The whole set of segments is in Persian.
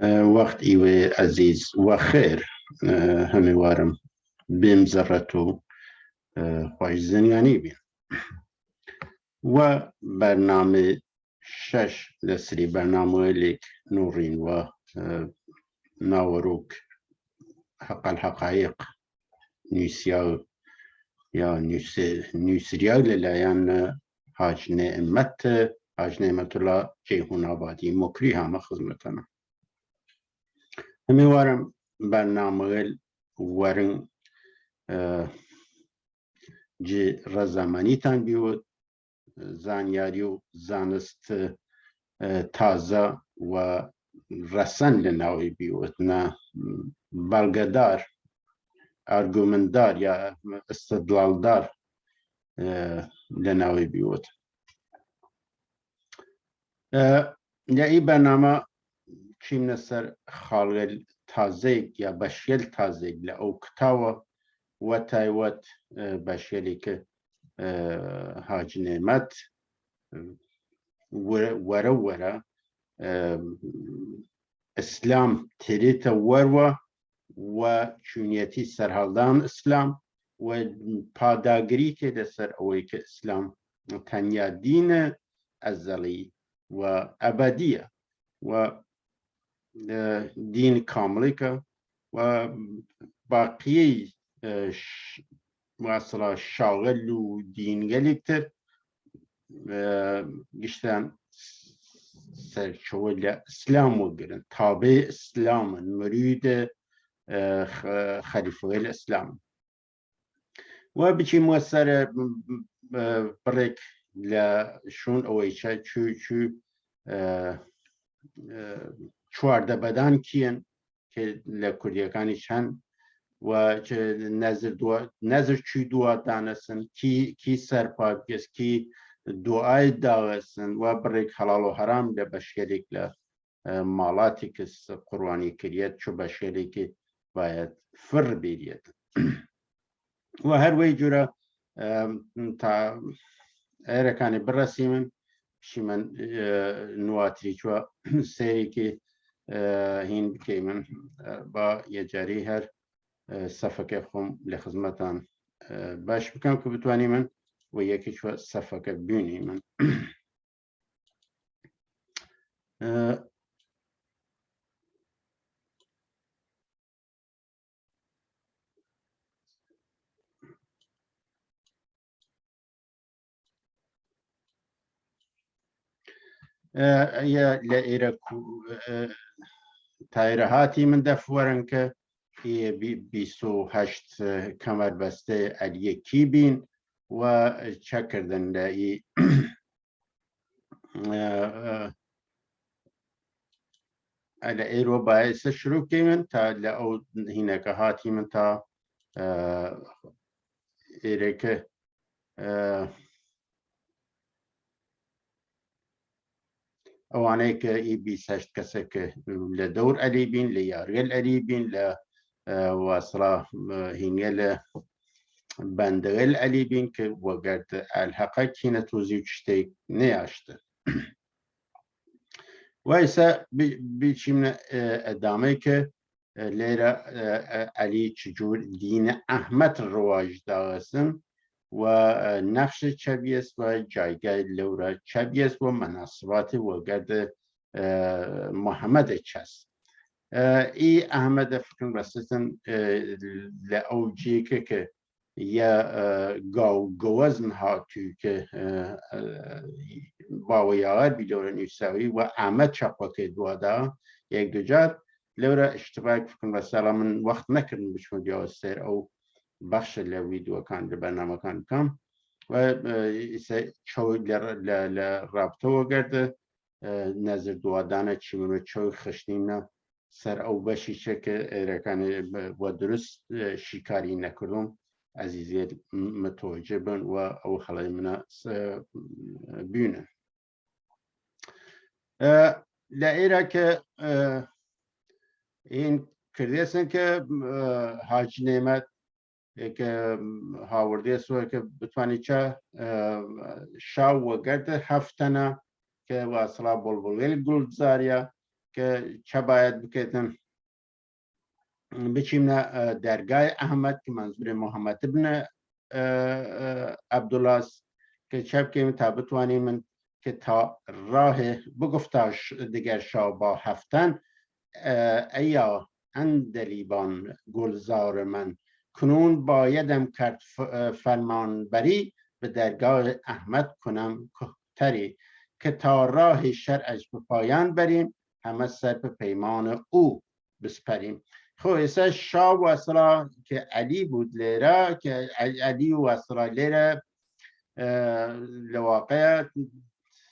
وقت إيوه عزيز وخير هموارم بمزرتو خوش زنياني بين وبرنامج شش لسري برنامج لك نورين و ناوروك حق الحقائق نيسياو يا نيسياو للايان حاج نعمت الله جيهون آبادي مكريها مخزمتنا هموارم برنامج ورن جي رزماني تان بيوت زانياري و زانست تازه و رسن لناوي بيوتنا بلغدار ارگومندار یا استدلالدار لناوي بيوت يا اي برنامه چیم نسر خالق تازه یا بشیل تازه لأو کتاوه و تایوت بشیلی که حاج نعمت وره اسلام تریت وروه و چونیتی سرحالدان اسلام و پاداگری که دسر اوی که اسلام تنیا دین ازلی و ابدیه و دین کاملی که و باقی مثلا شاغل و دینگلیکتر گشتن سرچوال اسلام وگرن تابع اسلام مرید خلیفه الاسلام و بچی موثر برک لشون اویچه چو چوارده بدن کین که لکردیکانی چند و چه نظر چی دعا دانستن کی سرپا بگس کی دعای داغستن و برک حلال و حرام لبشکری که مالاتی که قربانی کریت چو بشکری که باید فر بیرید و هر وی جورا تا ایرکانی برسیمن شیمن نواتری چو سری که هین بکیمن با یه جاری هر صفحه خم لخدمتان باش بکن که بتوانی من و یکی چو صفحه بینی من یا لایرکو تایرهاتی من دفورن که ای 28 کمر بسته علیه کی بین و چه کردن لایی على ایرو باعث شروع کیمن تا لأو هنا كهاتي من تا ایرک اوانه که ای 28 کسه که لدور علیبین لیارگل علیبین ل واصله هنگل بندگل علیبین که وگرد الحقه کینه توزیو چشتی نیاشته و ایسا بیچیم ادامه که لیره علی چجور دین احمد رواج داغستن و نقش چبیست و جایگاه لورا چبیست و مناسبات وگرد محمد چست ای احمد فکر رسیدن لأوجی که یا گوزن هاتو که باویاغر بیلور نیساوی و احمد چاپا که دوادا یک دو جاد لورا اشتباک فکر رسالا من وقت نکردن بچون جاوز سر او بخش لویدیو کان برنامه کان کم و چو لرابطه وگرده نظر دوادانه چیمونو چو خشنین سر او بشی چه که ایرکانه و درست شکاری نکردم عزیزی متوجه بن و او خلای من بینه لایره که این کردیسن که حاج نعمت که هاورده سوی که بتوانی چه شاو و گرد هفتنه که واصلا بلبل گلزاریا که چه باید بکتن بچیم درگاه احمد که منظور محمد ابن عبدالله است که چه بکیم تا بتوانیم من که تا راه بگفتاش دیگر شا با هفتن ایا اندلیبان گلزار من کنون بایدم کرد فرمان بری به درگاه احمد کنم کهتری که تا راه شرعش به پایان بریم همه سر به پیمان او بسپریم. خب ایسا شاه و اصلا که علی بود لیره که علی و اصلا لیره لواقع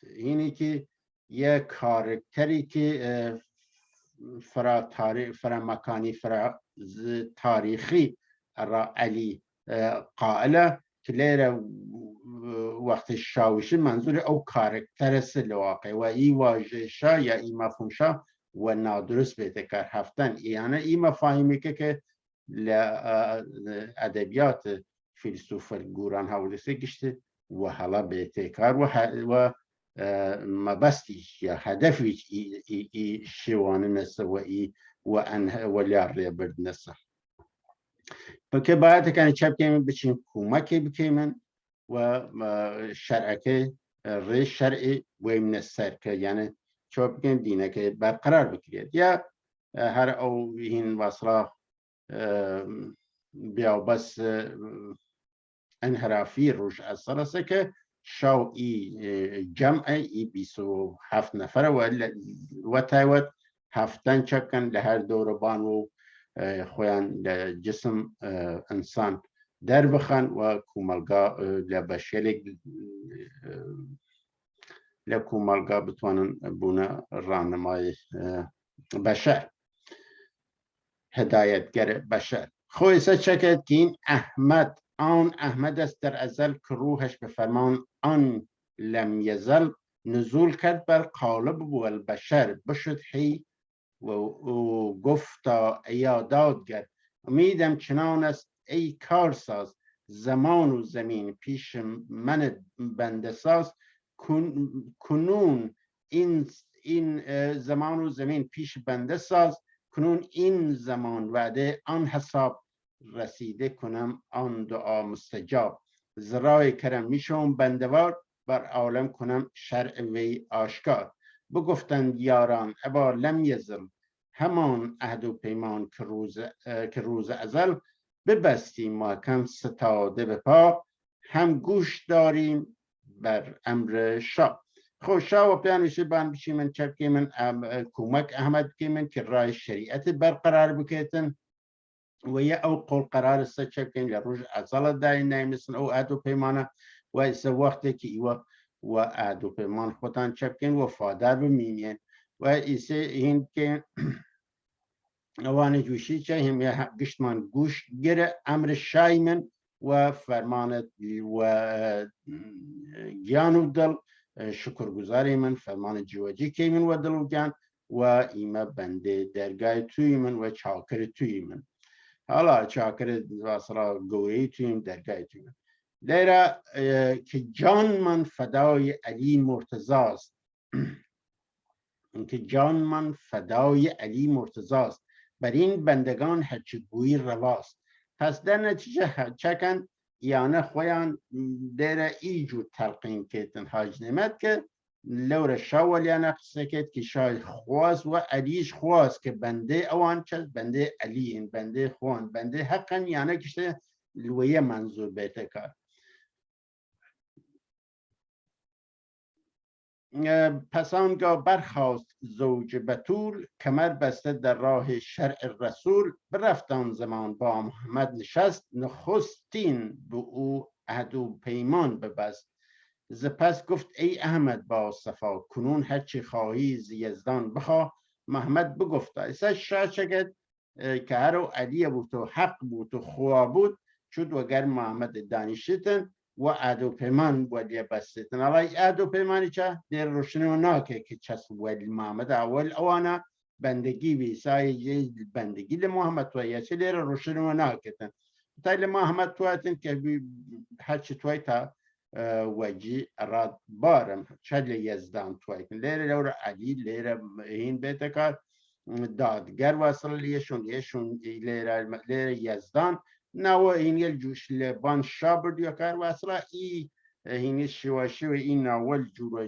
اینی که یک کارکتری که فرا مکانی فرا تاریخی را علی قائله که لیره وقت شاوشی منظور او کارکتر است لواقع و ای واژه شا یا ای مفهوم شا و نادرست بهته کار هفتن یعنی این مفاهیمی که ادبیات فیلسوف گوران حوالسه گشته و حالا بهته کار و مبستیش یا هدفیش ای شوانه نسه و انه ولیار برد نسه که باید کنه چپ کمین بچین کومکی بکیمن و شرعه ری شرعی ویم نسر که یعنی چوب بکن دینه که برقرار بکرید یا هر او این وصله بیا بس انحرافی روش اثر است که شاو ای جمع ای 27 نفر و تایوت هفتن چکن لهر دوربان و خویان جسم انسان در بخن و کوملگا لبشیلی لکوملگا بتوانن بونه رانمای بشر هدایتگر بشر. خویسه چکت که این احمد آن احمد است در ازل که روحش به فرمان آن لم یزل نزول کرد بر قالب و البشر بشد حی و گفتا ایا دادگر امیدم چنان است ای کارساز زمان و زمین پیش من بنده ساز کنون این زمان و زمین پیش بنده ساز کنون این زمان وعده آن حساب رسیده کنم آن دعا مستجاب زرای کرم میشم بندوار بر عالم کنم شرع وی آشکار بگفتند یاران ابا لم یزل همان عهد و پیمان که روز ازل ببستیم محکم ستاده به پا هم گوش داریم بر امر شاه. خب شاه و پیانوشی بان بچی من چپ که من کومک احمد که من که رای شریعت برقرار بکیتن و یا او قول قرار است چپ که لروج ازل دای نیمسن او عهد و پیمانه و ایسا وقتی که ایوه و عهد و پیمان خودان چپ که و فادر بمینین و ایسا این که اوان جوشی چه هم یا گشتمان گوش گره امر شای من و فرمانت و گیان و دل شکرگزاری من فرمان جواجی که من و دل و گیان و ایمه بنده درگاه توی من و چاکر توی من حالا چاکر واسرا گوری توی من درگاه توی من لیره که جان من فدای علی مرتضاست که جان من فدای علی مرتضاست بر این بندگان هرچه گویی رواست. پس در نتیجه چکن یانه خویان در ایجور تلقین کتن حاج نعمت که لور شاول یانه قصه کت که شای خواست و علیش خواست که بنده اوان چه بنده علی این بنده خوان بنده حقا یانه کشته لویه منظور بیته کار. پس آنگاه برخاست زوج بتول کمر بسته در راه شرع رسول برفت آن زمان با محمد نشست نخستین به او عهد و پیمان ببست ز پس گفت ای احمد با صفا کنون هرچی خواهی ز یزدان بخواه محمد بگفت ایسا شاه چگد که هر علی بود و حق بود و خوا بود شد وگر محمد دانشتن و عهد و پیمان ولی بستن الان عهد و پیمانی چه در روشن و ناکه که چس ولی محمد اول اوانا بندگی بیسای بندگی لمحمد و یا چه در روشن و ناکه تا لمحمد تواتن که هرچی توی تا وجی راد بارم چل یزدان تویکن لیره لور علی لیره این بیت کار دادگر وصل لیشون لیره یزدان نو این یل جوش لبان شابر دیو کار وصله ای هینی شواشی و این اول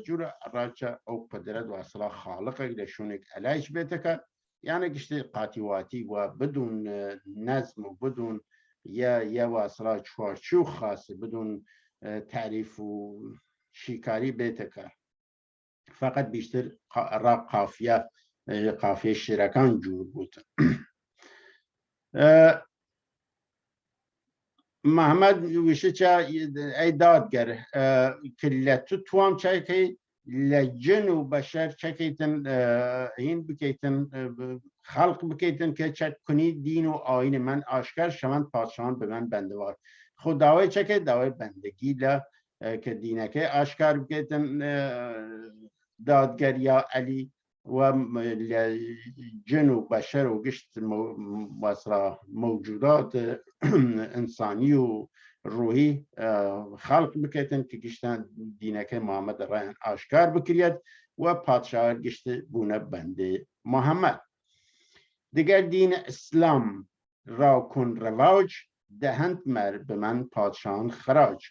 جورا راچا او قدرت وصله خالق لشونك علاش بیت کار یعنی گشتی قاطیواتی و بدون نظم و بدون یا واصله چوارچوب خاصه بدون تعریف و شیکاری بیت کار فقط بیشتر را قافیه شیرکان جور بود محمد ویشه چه ای دادگر که توام چه که لجن و بشر چه کیتن این بکیتن خلق بکیتن که چه کنی دین و آین من آشکار شوند پادشاهان به من بندوار خود دعوی چه که دعوی بندگی که دینکه آشکار بکیتن دادگر یا علی و جن و بشر و گشت موجودات انسانی و روحی خلق بکیتن که گشتن دینکه محمد را آشکار بکرید و پادشاه گشت بونه بنده محمد دیگر دین اسلام را کن رواج دهند مر به من پادشاهان خراج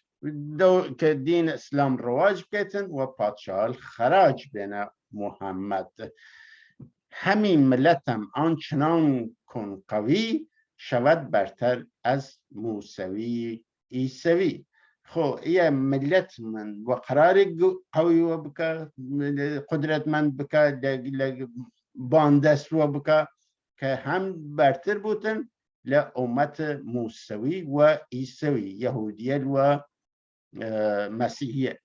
که دین اسلام رواج بکیتن و پادشاه خراج بینه محمد همین ملتم آنچنان کن قوی شود برتر از موسوی عیسوی خب یه ملت من و قرار قوی و بکا قدرت من بکا باندست و بکا که هم برتر بودن لأمت موسوی و عیسوی یهودیه و مسیحیه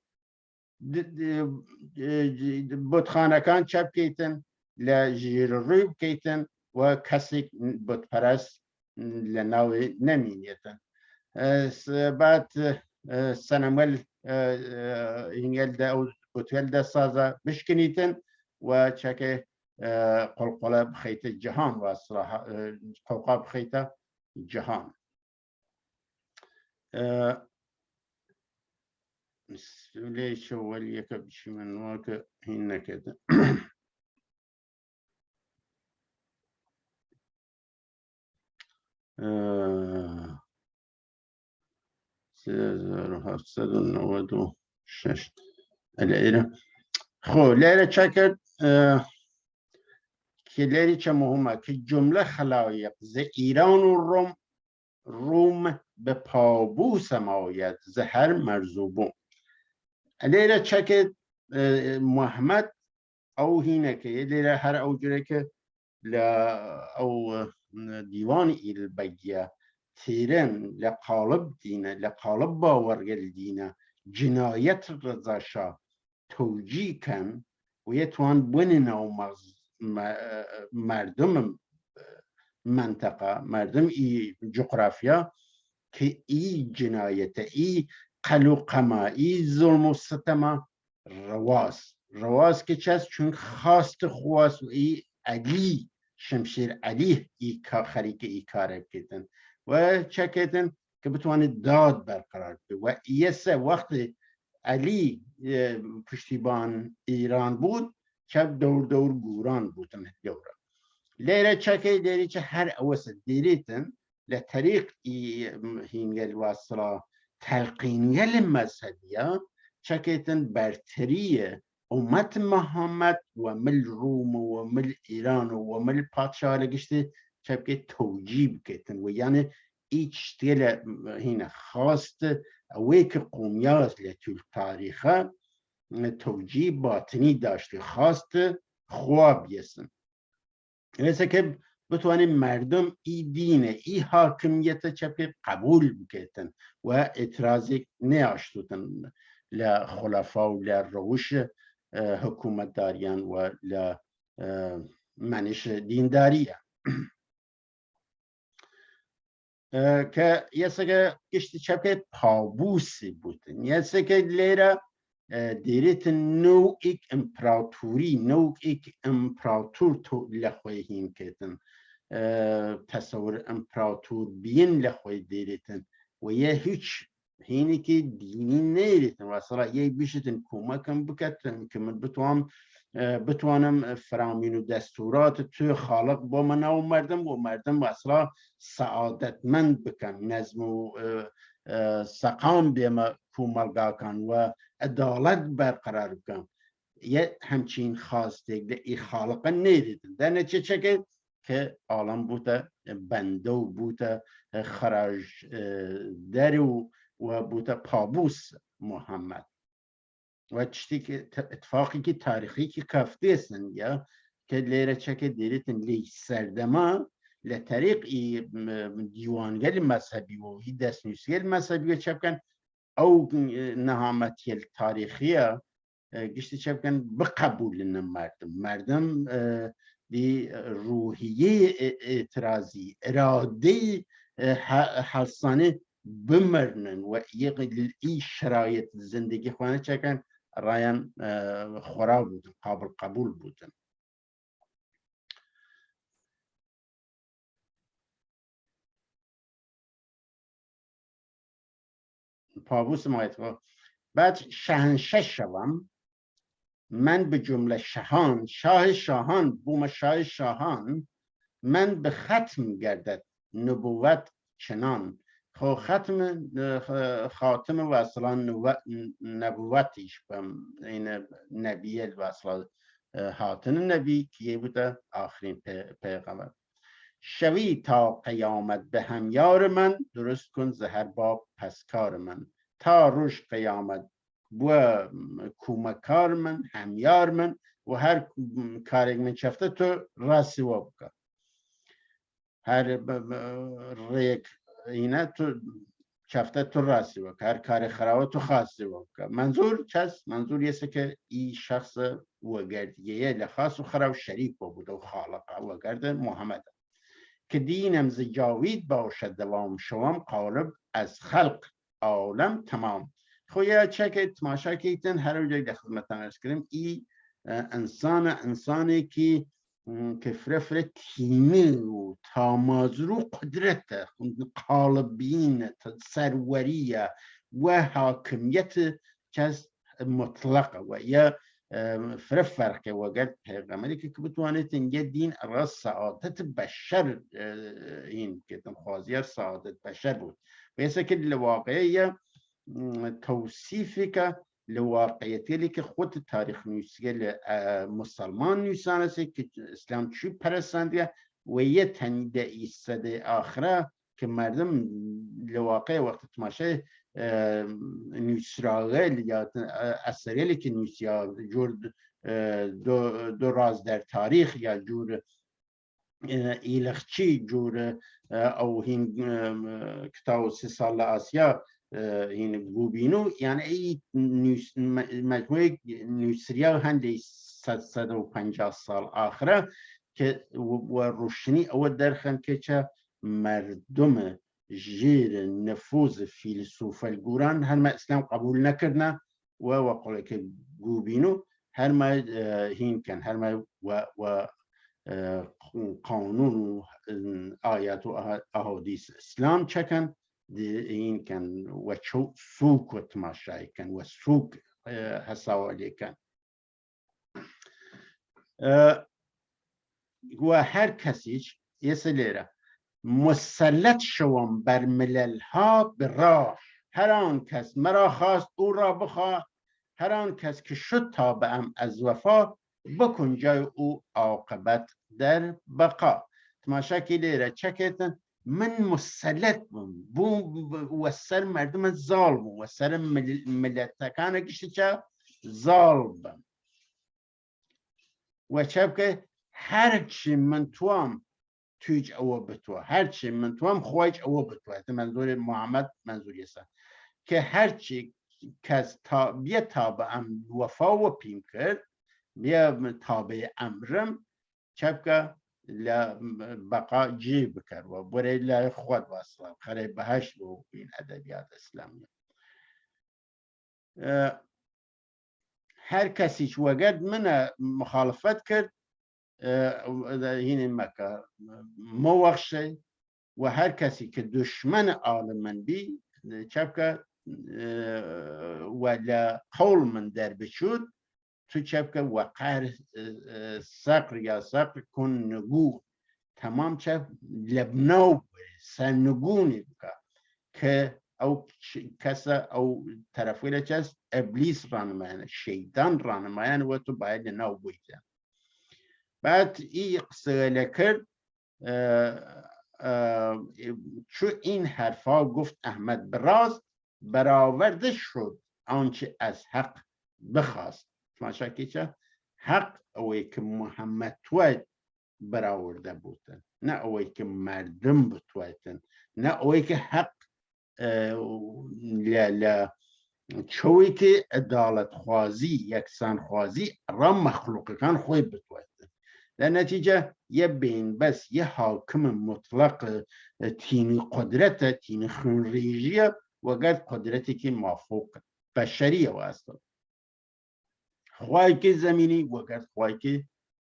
بودخانکان چپ کیتن لجیر روی بکیتن و کسی بودپرست لناوی نمینیتن بعد سنمول اینگل ده بودویل ده سازا بشکنیتن و چکه قلقله بخیت جهان و قلقله بخیت جهان ليش هو اللي يكب شي من واقع هنا كده هفتصد و نود و شش الإيرة خو ليرة شكل که ليرة چه مهمه که جمله خلایق ز ایران و روم به پابوس ماید ز هر مرزوبون لیره چکه محمد او هینه که لیره هر او جره که او دیوان ایل بگیه تیرن لقالب دینه لقالب باورگل دینه جنایت رضاشا توجی کن و یتوان بونین او مردم منطقه مردم ای جغرافیا که ای جنایت ای قلوقما ای ظلم و ستما رواز که چست چون خواست خواست و ای علی شمشیر علی ای خریک ای کاره کتن و چه کتن که بتوانید داد برقرار بید و ایسه وقت علی پشتیبان ایران بود چه دور گوران بودن دوره لیره چکه لیره چه هر اوست دیریتن لطریق هینگل واصلا تلقینگل مذهبیه چکیتن برتری امت محمد و مل روم و مل ایران و مل پادشاه لگشتی چکه توجیب کتن و یعنی ایچ تیل هین خواست اوی که قومیاز لطول تاریخه توجیب باطنی داشتی خواست خواب یسن ویسه که بتوانیم مردم ای دینه ای حاکمیت چپی قبول بکیتن و اعتراضی نیاشتوتن لخلفا و لروش حکومت داریان و لمنش دینداریه که یه سکه گشتی چپی پابوسی بودن یه سکه لیره دیریت نو ایک امپراتوری نو ایک امپراتور تو لخوی هین کتن تصور امپراتور بین لخوی دیریتن و یه هیچ هینی که دینی نیریتن واسه یه بیشتن کمکم بکتن که من بتوانم فرامین و دستورات توی خالق با من و مردم واسه سعادتمند بکن نظم و سقام بیما کوملگا کن و عدالت برقرار بکن یه همچین خواسته ای خالق نیریتن در نتیجه که عالم بوده بنده و بوده خراج در و بوده پابوس محمد و چتی که اتفاقی که تاریخی که کفته هستن یا که لیره چکه دیریتن لی سردما لطریق دیوانگل مذهبی و هی دستنویسگل مذهبی چپ کن او نهامتی تاریخیه گشتی چپ کن بقبول مردم دی روحیه اعتراضی اراده حلسانه بمرنن و ای شرایط زندگی خوانه چکن رایان خورا بودن قابل قبول بودن پابوس مایت بعد شهنشه شوم من به جمله شاهان شاهان بوم شاهان من به ختم گردد نبوت چنان خو خاتم و اصلا نبوتیش این نبی و اصلا حاتم نبی که بوده آخرین پیغمبر شوی تا قیامت به همیار من درست کن زهر باب پسکار من تا روش قیامت و کومکار من همیار من و هر کاری من چفته تو راسی و بکن هر ریک اینه تو چفته تو راسی و هر کار خرابه تو خاصی و منظور چست؟ منظور یسته که این شخص وگردیه لخاص و خراب شریک بوده و خالق وگرد محمد که دینم ز جاوید باشد دوام شوم قالب از خلق عالم تمام خویا چک تماشا کیتن هر جای در خدمتتان عرض کردم این انسانی که فرفر تیمه و تامازرو قدرت قالبین سروریه و حاکمیت چیز مطلقه و یا فرق وقت پیغمبری که بتوانید اینجا دین را سعادت بشر این که تنخوازی سعادت بشر بود بیسه که لواقعی توصیفی که لواقعیتی که خود تاریخ نویسگل مسلمان نویسان است که اسلام چی پرستنده و یه تنیده ایستده آخره که مردم لواقع وقت تماشای نویسراغل یا اثریلی که نویسیا جور دو راز در تاریخ یا جور ایلخچی جور او هین کتاب 3 سال آسیا هین گوبینو یعنی ای مجموعه نویسریا هنده 150 سال آخره که و روشنی او درخن که چه مردم جیر نفوذ فیلسوف الگوران هر ما اسلام قبول نکردن و وقال که گوبینو هر ما هین کن هر ما و قانون و آیات و احادیث اسلام چکن این کن و سوک و تماشای کن و سوک حساوالی کن و هر کسیش یه سلیره مسلط شوم بر ملل ها به راه هر آن کس مرا خواست او را بخواه هر آن کس که شد تابعم از وفا بکن جای او عاقبت در بقا تماشا که لیره چکتن من مسلط بوم و سر مردم ظالم و سر ملتکانه کشتی چه ظالم و چه که هرچی من توام تویج او بتوه هرچی من توام خواهج او بتوه منظور محمد منظور یسا که هرچی کس بیا تابعم وفا و پیم کرد بیا تابع امرم چبکه بقا جی بکر و بره لای خود واسلام خره بهشت و این ادبیات اسلامی هر کسیش وگرد من مخالفت کرد این مکه موخشه و هر کسی که دشمن آل من بی چبکه ولا قول من در بچود تو چبکه وقار سقر یا سقر کن نگو تمام چه لبناو سنگونی بکا که او کسا او طرفی چست ابلیس رانمایان شیطان رانمایان و تو باید نو بویدن بعد ای قصه لکرد چو این حرفا گفت احمد براز برآورده شد آنچه از حق بخواست تماشا که چه حق اوی که محمد توید برآورده بودن نه اوی که مردم بتویدن نه اوی که حق چوی که عدالت خوازی یکسان خوازی را مخلوق کن خوی بتویدن در نتیجه یه بین بس یه حاکم مطلق تینی قدرت تینی خون ریجیه وگرد قدرتی که مافوق بشریه و اصلا خواهی که زمینی وگرد خواهی که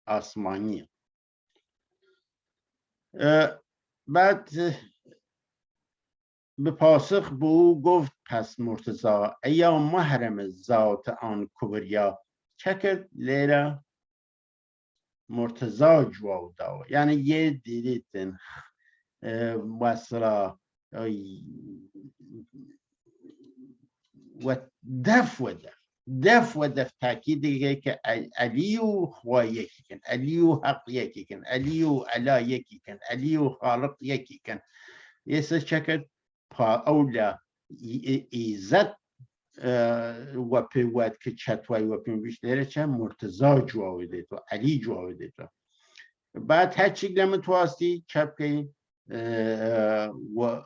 آسمانیه بعد به پاسخ به او گفت پس مرتضی ایا محرم ذات آن کبریا چکر لیره مرتضی جواب داو یعنی یه دیدیتن وصلا و دف تاکیدی که علی و خوا یکی کن علی و حق یکی کن علی و علا یکی کن علی و خالق یکی کن یه سه چکر پا اولا ایزت و پیوت که چطوی و پیمویش دیره چه مرتضی جواب دیتو علی جواب دیتو بعد هرچی گلم تو هستی چپ که و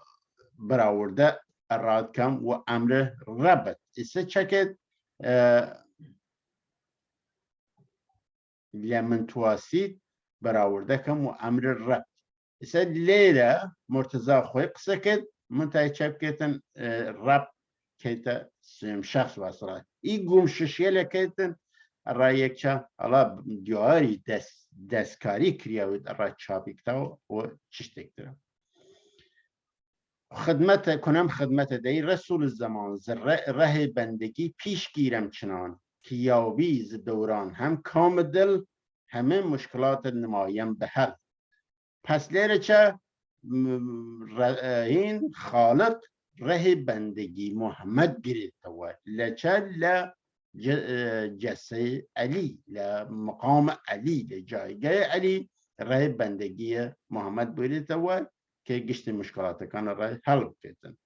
برآورده اراد کم و امر ربط ایسه چکت لمن تو هستی برآورده کم و امر ربط ایسه لیره مرتضی خوی قصه کد منتای چپ کتن ربط کتا شخص واسرای ای گمششیل کتن را یک چه حالا دیاری دستکاری کریاوید را چاپی کتاو و چشتک درم خدمت کنم خدمت دی رسول الزمان ره بندگی پیش گیرم چنان که یابی ز دوران هم کام دل همه مشکلات نمایم به حل پس لیره چه این خالق ره بندگی محمد گرید تو لچه جسه علی لمقام علی لجایگاه علی ره بندگی محمد گرید تو که گشت مشکلات کان را حل کردن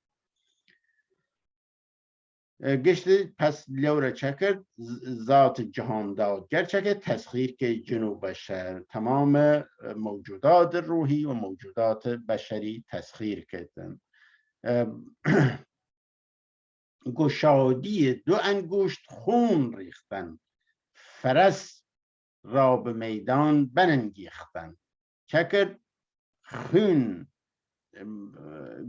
گشت پس لوره چکر ذات جهان دادگر چکر تسخیر که جنوب بشر تمام موجودات روحی و موجودات بشری تسخیر کردن گشادی دو انگشت خون ریختن فرس را به میدان برانگیختن چکر خون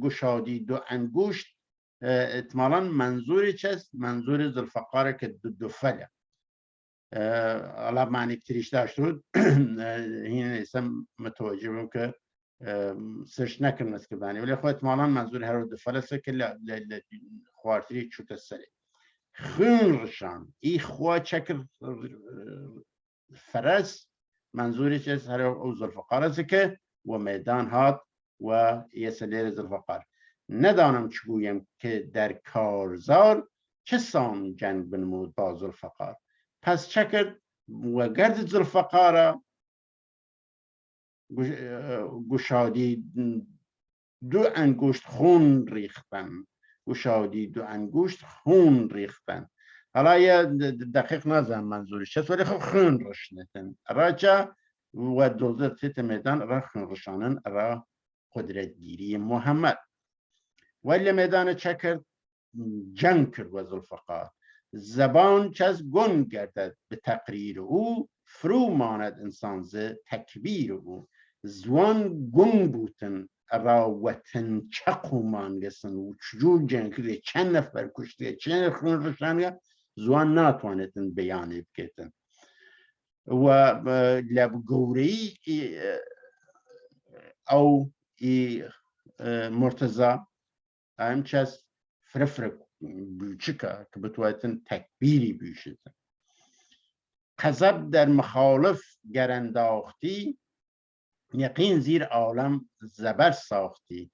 گشادی دو انگشت احتمالاً منظوری چست منظور ذوالفقار که دو فله حالا معنی کتریش داشت بود این اسم متوجه بیم که سرش نکرم است که بانی ولی خود احتمالاً منظور هر دو فله است که خوارتری چوت سره خون رشان ای خواه چکر فرس منظوری چست هر او ذوالفقار است که و میدان هات و یه سلیر ذوالفقار ندانم چه گویم که در کارزار چه سان جنگ بنمود با ذوالفقار پس چه کرد و گرد ذوالفقار گشادی دو انگشت خون ریختن گشادی دو انگشت خون ریختن حالا یه دقیق نزن منظورش چه ولی خب خون رشنتن راجع و دوزه تیت میدان را خون رشانن را قدرتگیری محمد ولی میدان چکر جنگ کرد و ذوالفقار زبان چز گنگ گردد به تقریر او فرو ماند انسان ز تکبیر او زوان گنگ بودن را وطن چقو مانگسن و چجور جنگ کرده چند نفر کشته چند خون رشانه زوان ناتوانتن بیانی بکتن و لبگوری او مرتضی همچنین فرفرک büyücüka ki بتوایتن تکبیری büyüşüdür. قذب در مخالف گرانداختی یقین زیر عالم زبر ساختی.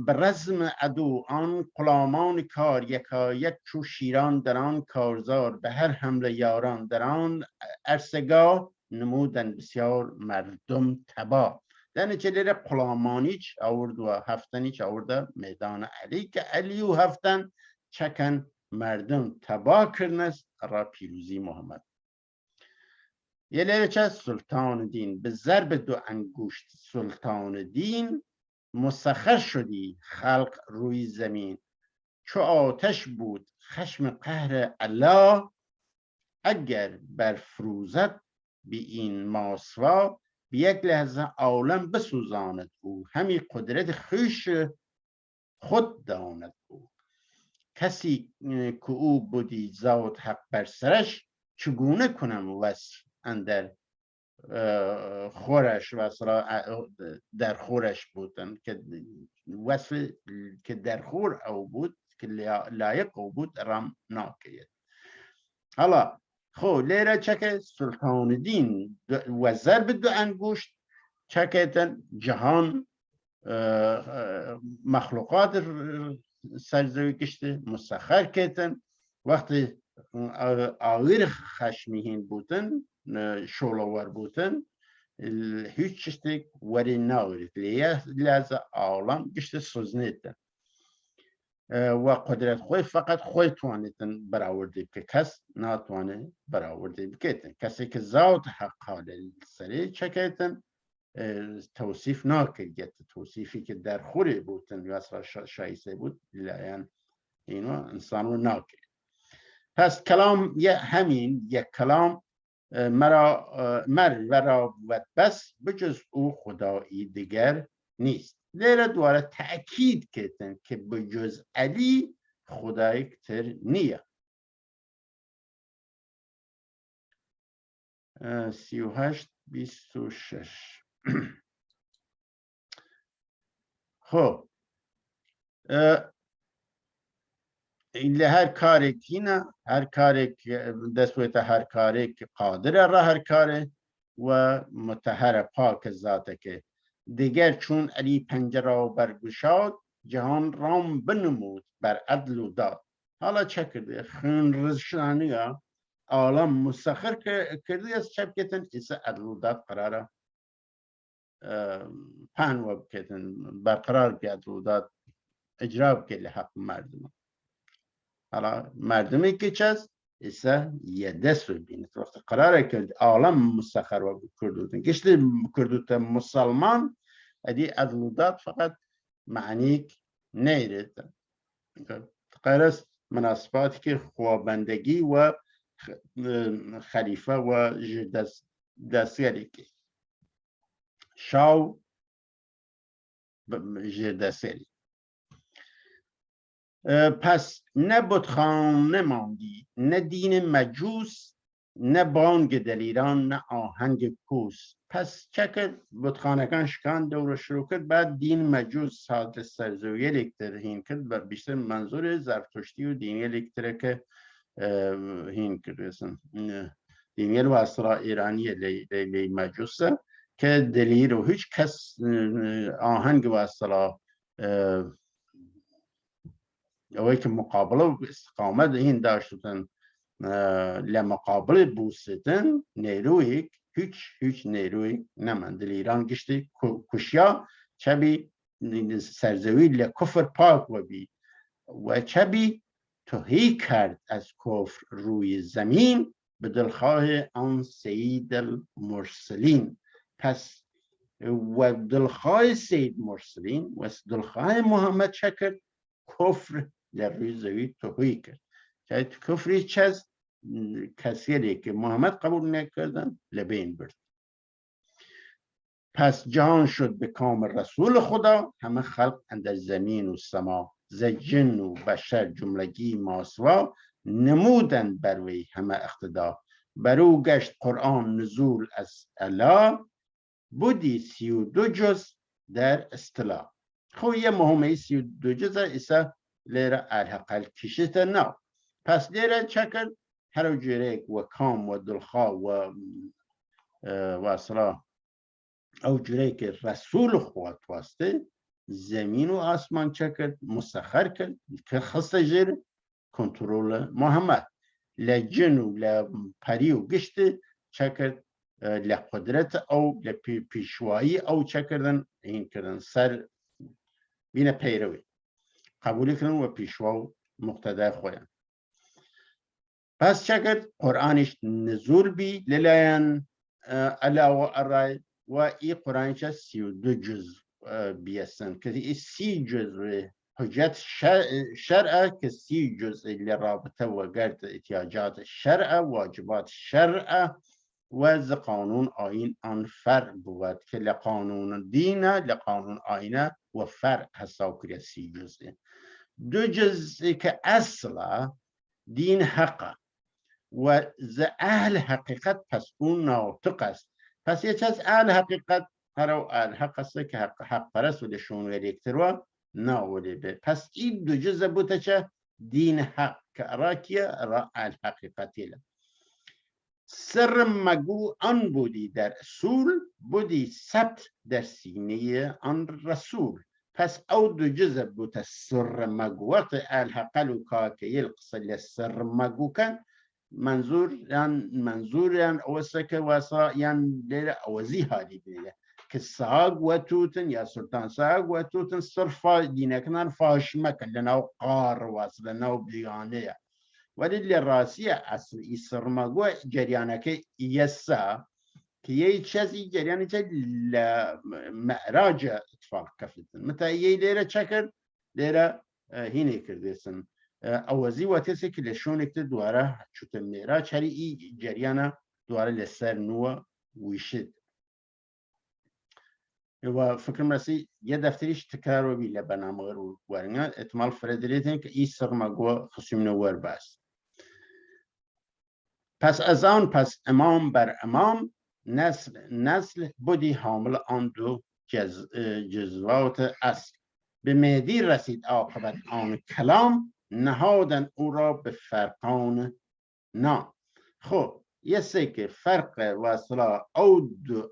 به رزم عدو آن غلامان کار یکایک چو شیران در آن کارزار به هر حمله یاران در آن عرصگاه نمودن بسیار مردم تباه. در نتیجه غلامانیچ آورد و هفتنیچ آورده میدان علی که علی و هفتن چکن مردم تباه کرنست را پیروزی محمد. یه لیرچه سلطان دین به ضرب دو انگشت سلطان دین مسخر شدی خلق روی زمین چو آتش بود خشم قهر الله اگر برفروزد بی این ماسوا به یک لحظه عالم بسوزاند او همی قدرت خویش خود داند او. کسی که او بودی ذات حق بر سرش چگونه کنم وصف اندر خورش و در خورش بودن که وصف که در خور او بود که لایق او بود رام ناکید. حالا خب لیره چکه سلطان دین و ضرب دو انگشت چکیتن جهان مخلوقات سرزوی کشته مسخر کردن وقتی آغیر خشمیهین بودن شولور بودن هیچ چیزی وری ناورید لحظه عالم گشته سوزنیدن و قدرت خوی فقط خوی توانیدن برآورده که کس ناتوانه برآورده بکیتن. کسی که ذات حق حال سری چکیتن توصیف ناکرد توصیفی که در خوری بودن یا اصلا شایسته بود یعنی اینو انسانو ناکرد. پس کلام همین یک کلام مرا بود بس بجز او خدایی دیگر نیست. لیره دواره تأکید کردن که بجز علی خدایی کتر نیه. 38-26 خب ایله هر کاری که نه هر کاری که دستویت هر کاری که قادر را هر کاری و مطهر پاک ذاته که دیگر چون علی پنجره برگشاد جهان رام بنمود بر عدل و داد. حالا چه کرده؟ خون رزشانی عالم مسخر کرده از چپ کتن ایسا عدل و داد قراره پنواب کتن برقرار که عدل و داد اجراب که حق مردم. حالا مردمی که چست ایسا یه دست رو بینید وقت قراره که عالم مسخر و کردودن گشتی کردوت مسلمان ادی عدل و داد فقط معنی نیرد قرست مناسباتی که خوابندگی و خلیفه و دستگری که شاو دستگری. پس نه بتخانه ماندی نه دین مجوس نه بانگ دلیران نه آهنگ کوس. پس چکر بتخانگان شکان دور شروع کرد بعد دین مجوس ساعت سرزویه لکتر هین کرد و بیشتر منظور زرتشتی و دینی لکتره که هین کرد دینی و اصلا ایرانی لی مجوسه که دلیر و هیچ کس آهنگ و اصلا اوی که مقابله و استقامت این داشتن لمقابله بوستن نیروی هیچ نیروی نماند. ایران گشتی کشیا چبی سرزوی لکفر پاک و بی و چبی توهی کرد از کفر روی زمین به دلخواه آن سید المرسلین. پس و دلخواه سید مرسلین و دلخواه محمد چکر کفر در روی زمین توهی کرد. چاید کفری چیز کسیری که محمد قبول نکردن لبین برد. پس جهان شد به کام رسول خدا همه خلق اندر زمین و سما ز جن و بشر جملگی ماسوا نمودن بر وی همه اقتدا. برو گشت قرآن نزول از الا بودی 32 جز در اصطلاح. خب یه مهمه 32 جز ایسا ليرة الحقل كشت الناو بس ليرة شكل هرو جريك وكام ودلخا وصلا او جريك الرسول خوات واسطه زمین و آسمان چکرد مسخر کرد که خسته جیر کنترل محمد لجن و لپری و گشت چکرد لقدرت او لپیشوایی او چکردن این کردن سر بین پیروی قبولی کردن و پیشوا و مقتدای خویان پس چکرد قرآنش نزول بی للاین علاوه ارای و ای قرآنش 32 جز بیستن که ای 30 جزء حجت شرع که 30 جزء لرابطه و گرد احتیاجات الشرع واجبات الشرع و ز قانون آین آن فرع بود که لقانون دینه لقانون آینه و فرع حساب کرده 30 جزء 2 جزء که اصلا دین حقه و ز اهل حقیقت پس اون ناطق است پس یه چیز اهل حقیقت هرو الحق است که حق پرست و لشون و اکتروا ناولی به پس این 2 جزء بوده چه دین حق که راکیه را الحقیقتی له سر مگو آن بودی در اصول بودی ثبت در سینه آن رسول پس او 2 جزء بوده سر مگوات الحقل و که یلقص لسر مگو کن منظور اوسه که واسا لیر اوزی حالی بیده که ساق و توتن یا سلطان ساق و توتن صرفا دینکنان فاش مکن لناو قار واصل لناو بیانه ولی لراسیه اصل ای سرمگو جریانه یسا که یه چیزی جریانه چه لمعراج اطفال کفتن متا یه لیره چکر لیره هینه کردیسن اوزی واتیسه که لشون اکتر دواره چوت معراج هری ای جریانه دواره لسر نوه ویشد و فکر مرسی یه دفتریش تکرار و بی لبنامه رو ورنگا اتمال فردریتن که ای سرمگو خصوم نوور بست پس از آن پس امام بر امام نسل بودی حامل آن 2 جزوات اصل به مهدی رسید عاقبت آن کلام نهادن او را به فرقان نام خب یه سه که فرق واصلا او 2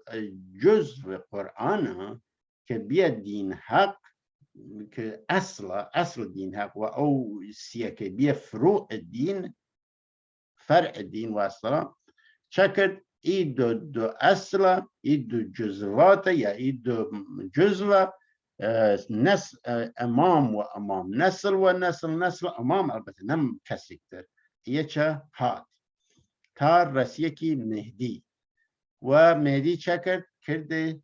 جزو قرآن که بیا دین حق که اصل دین حق و او سیه که بیا فروع دین فرع دین واصلا چکر ای 2 اصل ای 2 جزوات یا ای 2 جزو امام و امام نسل و نسل امام البته نم کسی کتر یه چه هات تا رسیه کی مهدی و مهدی چکر کرده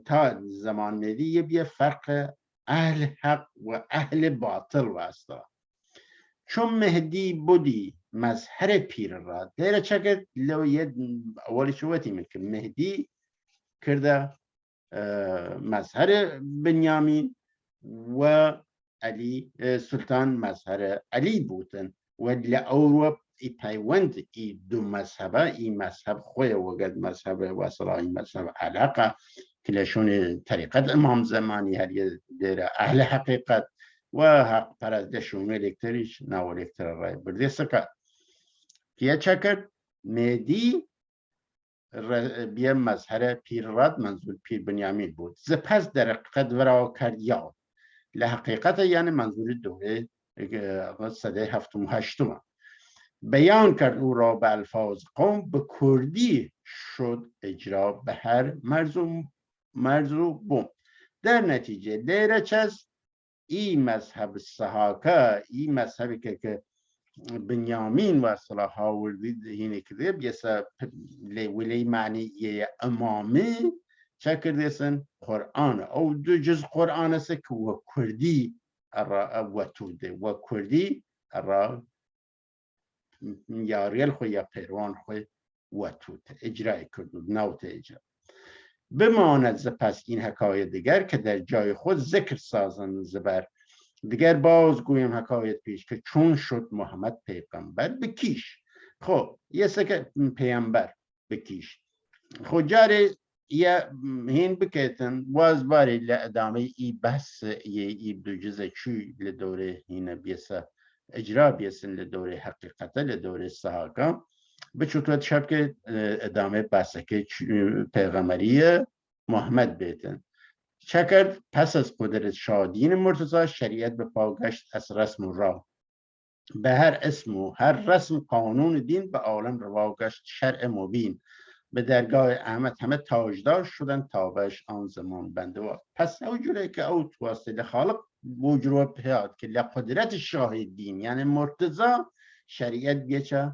تا زمان مهدی یه بیه فرق اهل حق و اهل باطل واسطه چون مهدی بودی مظهر پیر را دیره چکر لو یه اولی شوتی من که مهدی کرده مظهر بنیامین و علی سلطان مظهر علی بودن و لأوروب ای پیوند ای 2 مذهبه ای مذهب خوی وگد مذهب وصلا ای مذهب علاقه کلشون طریقت امام زمانی هر یه دیر اهل حقیقت و حق پرستشون الکتریش نو الکتر رای برده سکر که چکر مهدی بیا مظهر پیر راد منظور پیر بنیامین بود زپس در حقیقت ورا کرد یاد لحقیقت یعنی منظور دوره صده 7 و 8 بیان کرد او را به الفاظ قوم به کردی شد اجرا به هر مرزو بوم در نتیجه دیره چست ای مذهب صحاکه ای مذهبی که بنیامین و صلاح آوردید اینه که بیسا ولی معنی یه امامه چه کردیسن قرآن او 2 جز قرآن است که و کردی را وطوده و کردی را یاریل خو یا پیروان خو وطوده اجرای کرد نوت اجرا بماند پس این حکایت دیگر که در جای خود ذکر سازن زبر دیگر باز گویم حکایت پیش که چون شد محمد پیغمبر بکیش خب یه سکه پیغمبر بکیش خب جاره يا هين بكيتن واز باري لأدامي إي بس يبدو جزء شوي لدوري هنا بيسا إجراء بيسن لدوري حقيقة لدوري السهاكا بشوتوت شبكة أدامي بسكة پیغمبریه محمد بیتن شکر پس از قدرت شادین مرتضی شریعت به پا گشت از رسم و راه به هر اسم و هر رسم قانون دین به عالم روا گشت شرع مبین به درگاه احمد همه تاجدار شدن تابش آن زمان بنده و پس او جوره که او توسط خالق بوجرو پیاد که لقدرت شاه دین یعنی مرتضی شریعت بیچه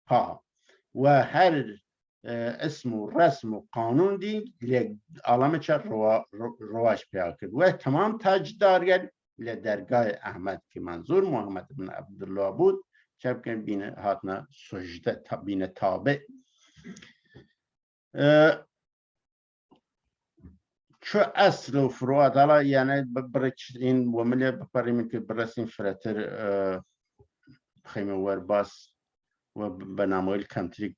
پا و هر اسم و رسم و قانون دین عالم چه رواش پیاد کرد و تمام تاجدار لدرگاه احمد که منظور محمد بن عبدالله بود چه که بین هاتنا سجده بین تابع چو اصل و فروعات حالا یعنی برچ این ومله بپریم که برسیم فراتر خیمه ور باس و بنامویل کمتریک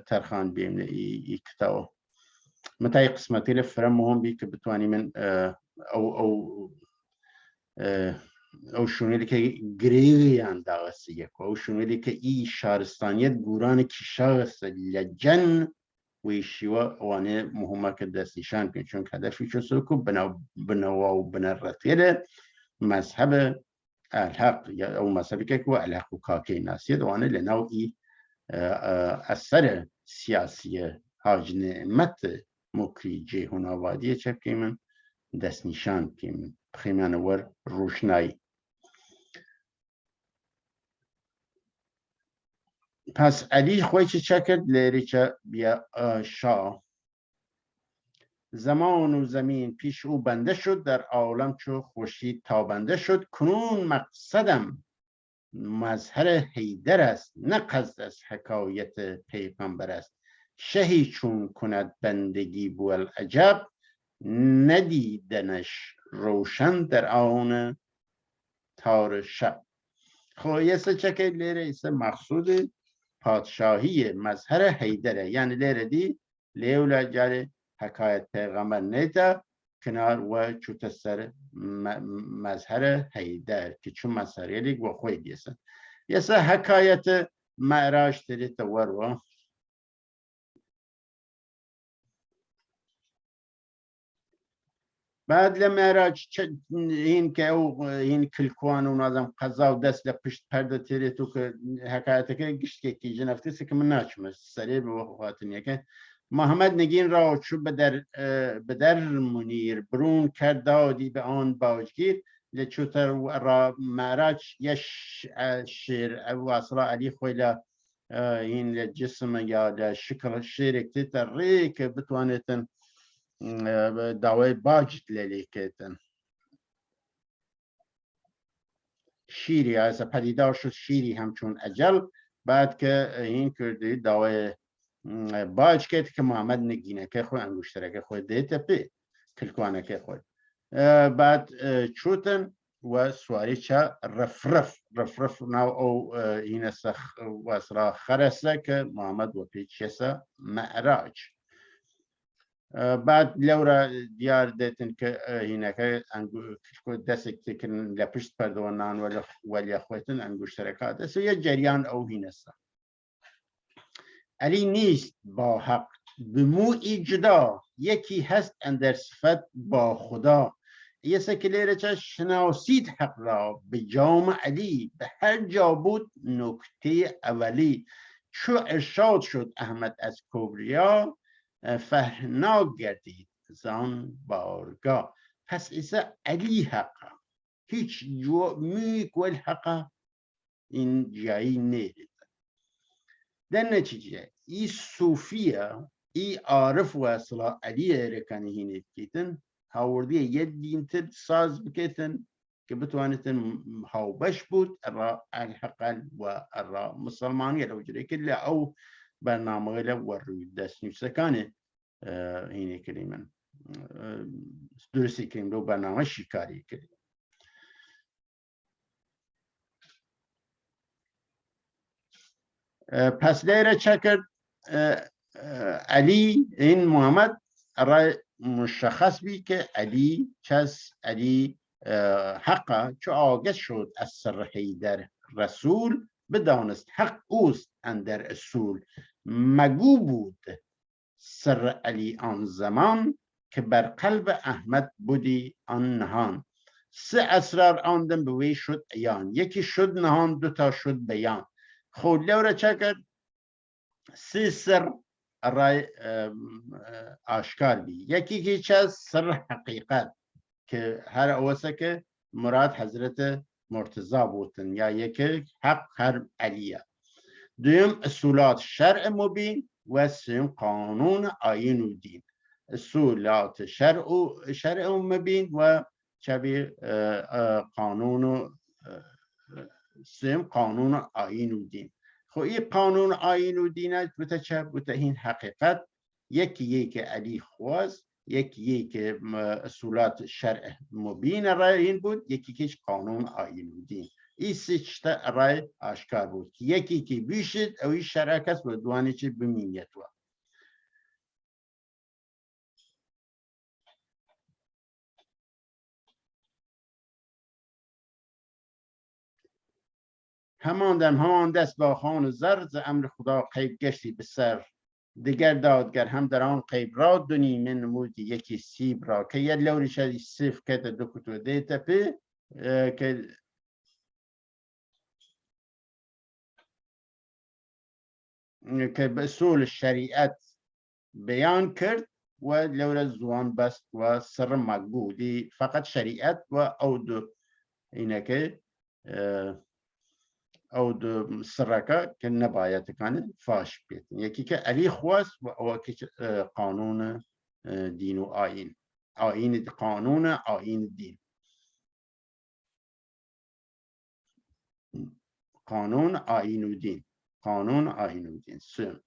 ترخان بیم ای کتاو متای قسمتی لفرم مهم بی که بتوانی من او شونیلی که گریغیان داغسته یک او شونیلی که ای شهرستانیت گوران کشاغسته لجن ويشيوا وانه مهمه كدستيشان كن چون هدفي شو سوكو بنوا بنرتيله مذهب الحق او مذهب كيكو الحق كاكي ناسيد وانه لنوعي اثر سياسيه حاج نعمت مكري جي هنا واديه چكي من دستنيشان كيم خيمان ور روشناي پس علی خوی چه کرد لیری چه بیا شاه زمان و زمین پیش او بنده شد در عالم چو خورشید تابنده شد کنون مقصدم مظهر حیدر است نه قصد از حکایت پیغمبر است شهی چون کند بندگی بوالعجب ندیدنش روشن در آن تار شب. خب یه چه کرد لیری ایسه مقصود پادشاهی مظهر حیدره یعنی لیره دی لیولا جاره حکایت پیغمبر نیتا کنار و چوت سر مظهر حیدر که چون مظهر لیگ و خوی دیسن یسا حکایت معراج تری تور و بعد لمعراج این که او این کلکوان و نازم قضا و دست لپشت پرده تری تو که حکایت که گشت که جنفتی سی که من ناچمه سریع به وقتنیه که محمد نگین را چو به در منیر برون کرد دادی به آن باجگیر لچوتر را معراج یش شیر و اصلا علی خویلا این جسم یا شکل شیر اکتیتر ری که بتوانیتن دعوی باج لیلی کتن شیری از پدیدار شد شیری همچون اجل بعد که این کردی دعوی باج کت که محمد نگینه که خود انگوشتره که خود دیتا پی کلکوانه که خود بعد چوتن و سواری چه رفرف نو او این سخ و اسرا خرسه که محمد و پیچسه معراج بعد لورا دیار دیتن که هینکه دست تکن لپشت پردوانان ولی خویتن انگوشترکات است یه جریان او هینسته علی نیست با حق بموی جدا یکی هست اندر صفت با خدا یه سکلیره چه شناسید حق را به جام علی به هر جا بود نکته اولی چو ارشاد شد احمد از کبریا فهنا گردید زان بارگاه پس ایسا علی حقا هیچ جو میگوال حقا این جایی نیرید در نتیجه ای صوفیه ای عارف و اصلا علی رکنی هینید کیتن هاوردی یه دین تر ساز بکیتن که بتوانیتن هاوبش بود ارا الحقل و ارا مسلمانی لو جره که او برنامه غیره و روی دست نویسکانه اینه کلیمن درستی کلیم دو برنامه شکاری کلیم پس لیره چه کرد علی این محمد رای مشخص بی که علی چس علی حقا چو آگه شد از سر حیدر رسول بدانست حق اوست اندر اصول مگو بود سر علی آن زمان که بر قلب احمد بودی آن نهان سه اسرار آندم به وی شد عیان یکی شد نهان دوتا شد بیان خود لورا چه کرد سه سر رای آشکار بی یکی که چه سر حقیقت که هر اوسه که مراد حضرت مرتضی بودن یا یکی حق هر علیه دویم اصولات شرع مبین و سوم قانون آیین و دین اصولات شرع مبین و چبی قانون سوم قانون آیین و دین خب این قانون آیین و دین بوده چه بوده این حقیقت یکی علی خواست یکی که اصولات شرع مبین رای این بود یکی که قانون آیین و دین این سیچتا رای آشکار بود یکی که بیشد اوی شرکت و دوانی چه بمینیت و همان دست با خان زر ز امر خدا غیب گشتی به سر دیگر دادگر هم در آن غیب را دو نیمه نمودی یکی سیب را که یه لوری شدی صف که دو کتو دیتا پی که به اصول شریعت بیان کرد و لور زوان بست و سر مقبولی فقط شریعت و او دو اینه که او دو سرکه که نباید کنه فاش بید یکی که علی خواست و او که قانون دین و آیین آیین قانون آیین دین قانون آیین و دین قانون آیین و دین سم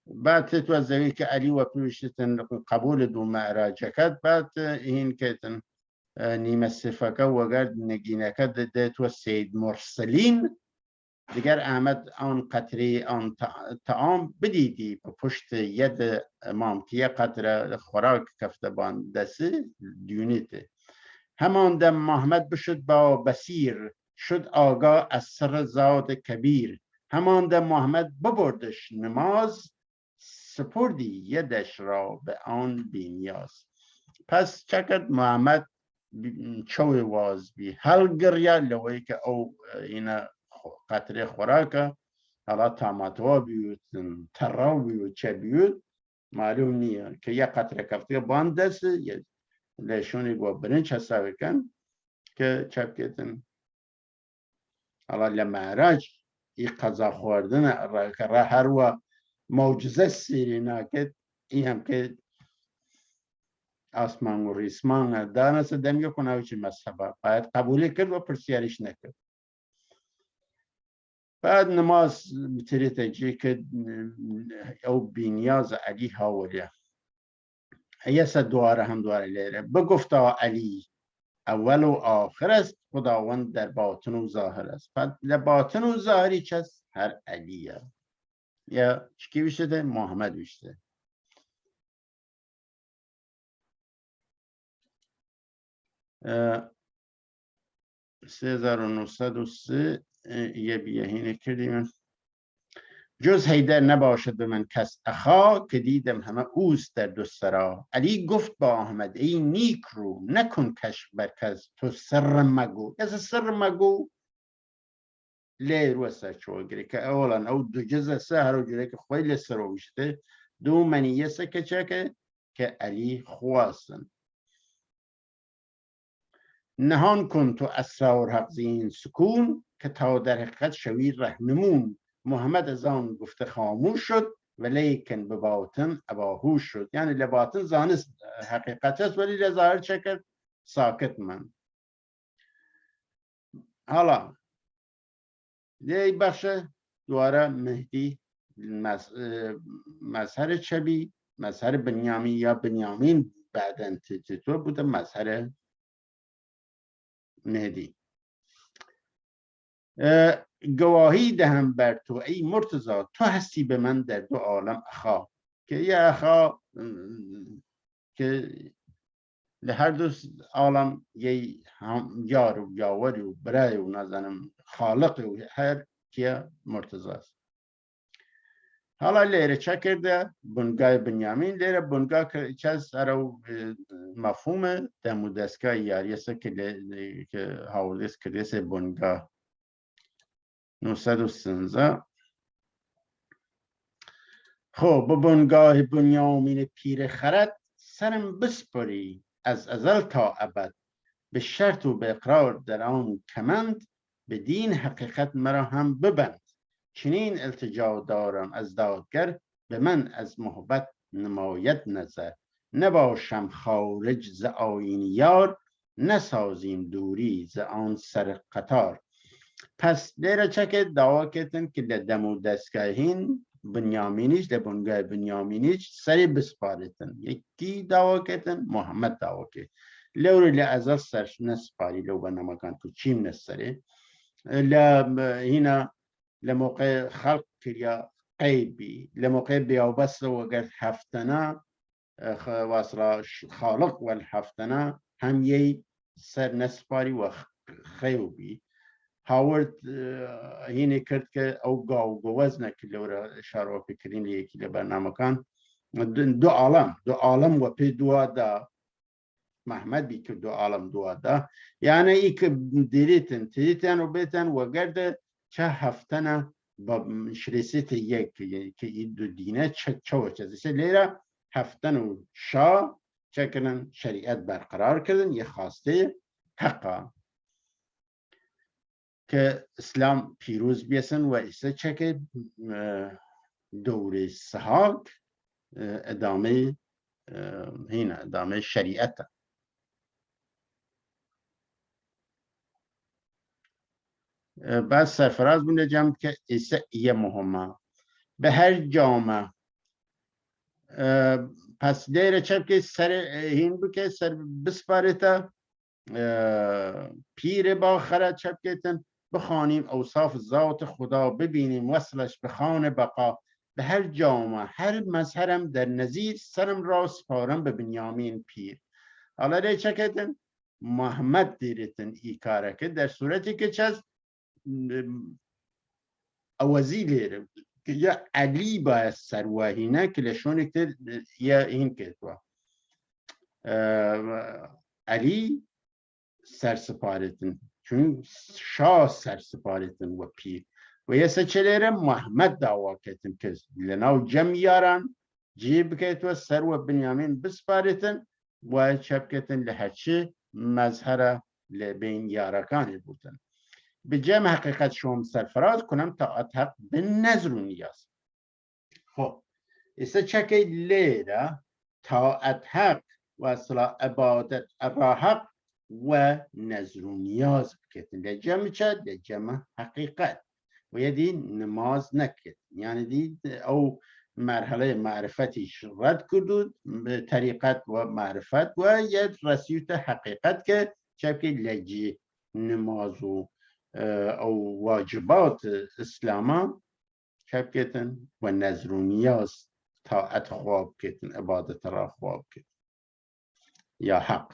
بعد تتوزعی که علی و پیوشتن قبول دو معراج کرد بعد این که نیمه صفکه و گرد نگینکه ده تو سید مرسلین دیگر احمد آن قطره آن تعام بدیدی به پشت ید امام که یه قطره خوراک کفته بان دسته دیونیته همان دم محمد بشد با بصیر شد آگاه از سر زاد کبیر همان دم محمد ببردش نماز سپردی یدش را به آن بینیاز پس چکد محمد چوی واز بی هل گریا لوی که او اینا قطره خوراکه حالا تاماتوا بیود تراو بیود چه بیود معلوم نیه که یه قطره کفته باند دست لشونی گو برنج حسابی کن که چپ کتن حالا لمعراج ای قضا خوردن را هر و معجزه سیری ناکد ای هم که آسمان و ریسمان دانست دمیو کنه او چی مذهبه باید قبولی کرد و پرسیارش نکرد بعد نماز بتری تجی که او بینیاز علی هاولیه ایسا دواره هم دواره لیره بگفتا علی اول و آخر است خداوند در باطن و ظاهر است بعد لباطن و ظاهری چست هر علیه یا چکی بیشته محمد بیشته 3903 یه بیهینه کردیم جز حیدر نباشد به من کس اخا که دیدم همه اوست در دو سرا علی گفت با احمد ای نیک رو نکن کش بر کس تو سر مگو از سر مگو لی رو سر چوگری که اولا او دو جزء سهر و جره که خویل سر روشته دو منیه سکه چه که علی خواستن نهان کن تو اسرار حق زین سکون که تا در حقیقت شوی رهنمون محمد از آن گفته خاموش شد ولیکن به باطن اباهوش شد یعنی لباطن زانست حقیقت است ولی لظاهر چکر ساکت من حالا یه بخش دواره مهدی مظهر چبی مظهر بنیامین یا بنیامین بعدن تیتو بوده مظهر مهدی گواهی دهم بر تو ای مرتضی، تو هستی به من در دو عالم اخا. که یه اخا که لهر دو عالم یه یار و یاوری و برای و نزنم خالق و هر که مرتضی است. حالا لیره چه کرده؟ بنگاه بنیامین لیره بنگاه که از سر مفهوم دمو دستگاه یاریسه که حوالیس کردیسه بنگاه 913. خب به بنگاه بنیامین پیر خرد، سرم بسپری از ازل تا ابد. به شرط و به اقرار در آن کمند، به دین حقیقت مرا هم ببند. چنین التجا دارم از دادگر، به من از محبت نماید نظر. نباشم خارج ز آیین یار، نسازیم دوری ز آن سر قطار. پس لیره چکه دعوا کردن که در دمو دستگاهین بنیامینیش در بنگاه بنیامینیش سری بسپارتن. یکی دعوا کردن؟ محمد دعوا کرد لور لعزا سرش نسپاری لو بنامکان تو چیم نسره هنا لموقع خلق کریا قیبی لموقع بیابست وقت هفتنا واصلا خالق والهفتنا هم یه سر نسپاری و خیوبی. هاورد هینه کرد که او گاو گوزنه که لورا اشاره بکرین لیکی لبرنامه دو عالم و پی دوا دا محمد بی که دو عالم دوا دا یعنی ای که دیریتن و بیتن و گرده چه هفتنه با شریسیت یک که این دو دینه چه وچه لیره هفتن و شا چه کنن شریعت برقرار کردن یه خواسته حقا که اسلام پیروز بیسن و ایسه چه که دور سحاق ادامه شریعت. بعد سرفراز بونده جمع که ایسه یه مهمه به هر جامعه. پس دیره چه که سر هین بو که سر بسپارتا پیر با خرد چه که بخوانیم اوصاف ذات خدا ببینیم وصلش به خان بقا. به هر جامعه هر مظهرم در نظیر سرم را سپارم به بنیامین پیر. حالا ده چه کردن؟ محمد دیرتن ای کاره که در صورتی که چه اوزی لیره که یا علی باید سروهینه که لشون اکتر یا این که تو علی سرسپارتن چون شاه سرسپارتن و پیر و یه سچلیره محمد دعوا کتن که لناو جمعیاران جیب کت و سر و بنیامین بسپارتن و چپ کتن لحچه مظهر لبین یارکانی بودن. به جمع حقیقت شوم سرفراز کنم تا اتحق به نظر و نیاز. خب ایسا چکه لیره تا اتحق و اصلا عبادت اراحق و نظر و نیاز بکتن لجمع چه؟ لجمع حقیقت و یه دی نماز نکت یعنی دی او مرحله معرفتیش رد کردود به طریقت و معرفت و یه رسیوت حقیقت که چه لجی نماز و او واجبات اسلاما چه کتن و نظر و نیاز طاعت خواب کتن عبادت را خواب کتن یا حق.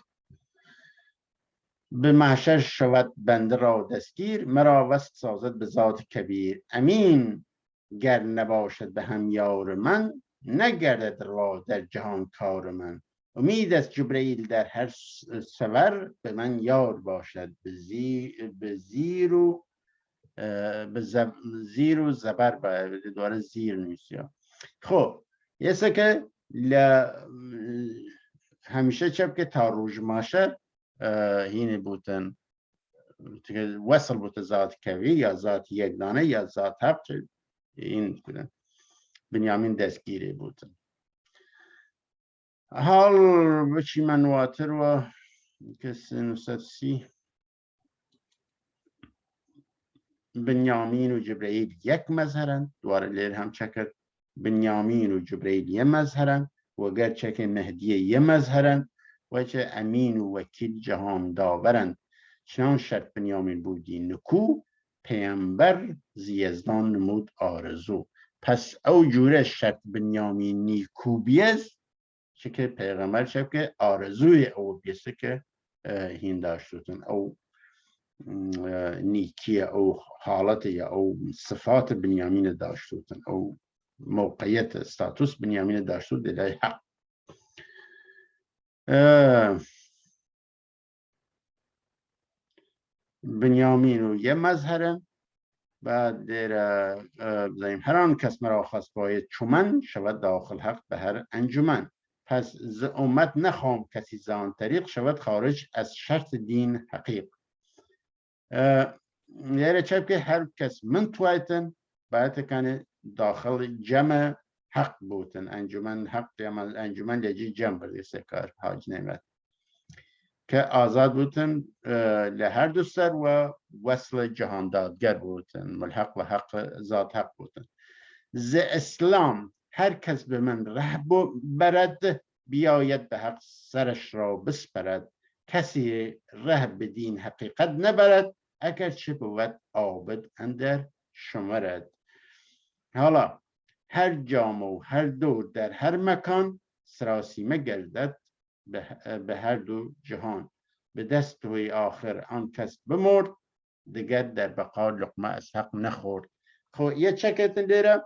به محشر شود بنده را دستگیر مرا وصل سازد به ذات کبیر. امین گر نباشد به هم یار من نگردد را در جهان کار من. امید از جبرئیل در هر سور به من یار باشد به زیر و زبر دواره زیر نیست. خب یه که همیشه چپ که تا روز ماشه هینه بودن وصل بود ذات کوی یا ذات یگدانه یا ذات حق این بودن بنیامین دستگیری بودن. حال بچی منواتر و کسی 930 بنیامین و جبرئیل یک مظهرند دواره لیر هم چکر بنیامین و جبرئیل یک مظهرند و گرچه که مهدی یک مظهرند و چه امین و وکیل جهان داورند. چنان شرط بنیامین بودی نکو پیامبر زیزدان نمود آرزو. پس او جوره شرط بنیامین نیکو بیز چه که پیغمبر شب که آرزوی او بیسته که هین داشتوتن او نیکی او حالت یا او صفات بنیامین داشتوتن او موقعیت استاتوس بنیامین داشتوت دلای حق. بنیامین و یه مظهرن بعد بزنیم هر آن کس مرا خواست باید چومن شود داخل حق به هر انجمن. پس ز امت نخوام کسی زان طریق شود خارج از شرط دین حقیق. یعنی چه که هر کس من تویتن باید کنه داخل جمع حق بودن انجمن حق یا انجمن لجی جمع بردی سکار حاج نمید که آزاد بودن لهر دو سر و وصل جهان دادگر بودن ملحق و حق ذات حق بودن. ز اسلام هر کس به من ره برد بیاید به حق سرش را بسپرد. کسی ره به دین حقیقت نبرد اگر چه بود عابد اندر شمرد. حالا هر جام و هر دور در هر مکان سراسیمه گردد به هر دو جهان. به دست توی آخر آن کس بمرد دیگر در بقا لقمه از حق نخورد. خب یه چکتن دیره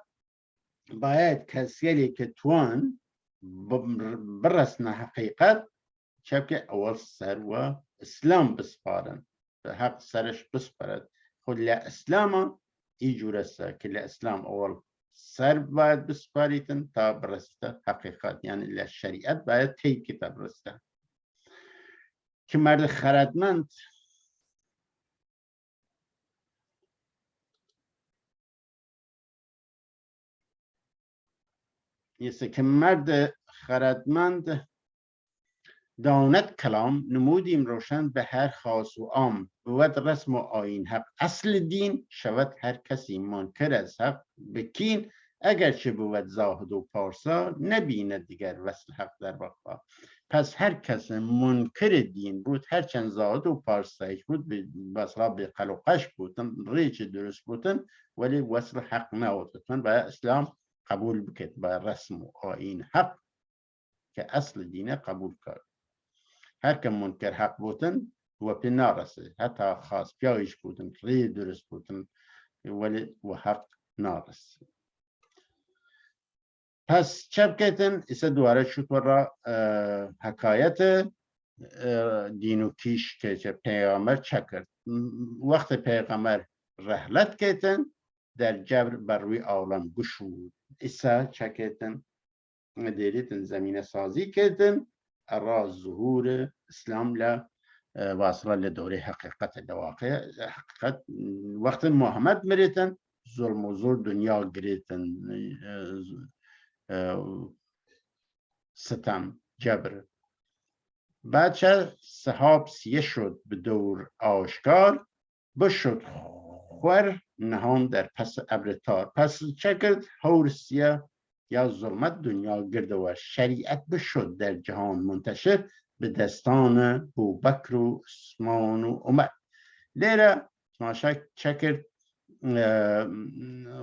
باید کسی که توان برسن حقیقت چه که اول سر و اسلام بسپارن به حق سرش بسپارد. خود لاسلام ای جور است که لاسلام اول سر باید بسپاریتن تا برسته حقیقت یعنی لشریعت باید تی کتاب برسته که مرد خردمند یسته که مرد خردمند داند کلام نمودیم روشن به هر خاص و عام. بود رسم و آیین حق اصل دین شود هر کسی منکر از حق بکین. اگرچه بود زاهد و پارسا نبیند دیگر وصل حق در بقا. پس هر کس منکر دین بود هرچند زاهد و پارسایش بود بسرا به قلقش بودن ریچ درست بودن ولی وصل حق نبودن و اسلام قبول بکد با رسم و آیین حق که اصل دینه قبول کرد. هر که منکر حق بودن و پی نارسه حتی خاص پیایش بودن ری درست بودن ولی و حق نارسه. پس چپ کتن ایسا دواره شد را حکایت دین و کیش که پیغمبر چه کرد. وقت پیغمبر رحلت کتن در جبر بر روی عالم گشود. ایسا چه کتن دیریتن زمین سازی کتن را ظهور اسلام ل واصله لدوره حقیقت لواقع حقیقت. وقت محمد مریتن ظلم و زور دنیا گریتن ستم جبر. بعد چه صحاب سیه شد به دور آشکار بشد خور نهان در پس ابر تار. پس چه کرد هور سیه یا ظلمت دنیا گرده و شریعت بشد در جهان منتشر به دستان بوبکر و عثمان و عمر. لیره ماشا چه کرد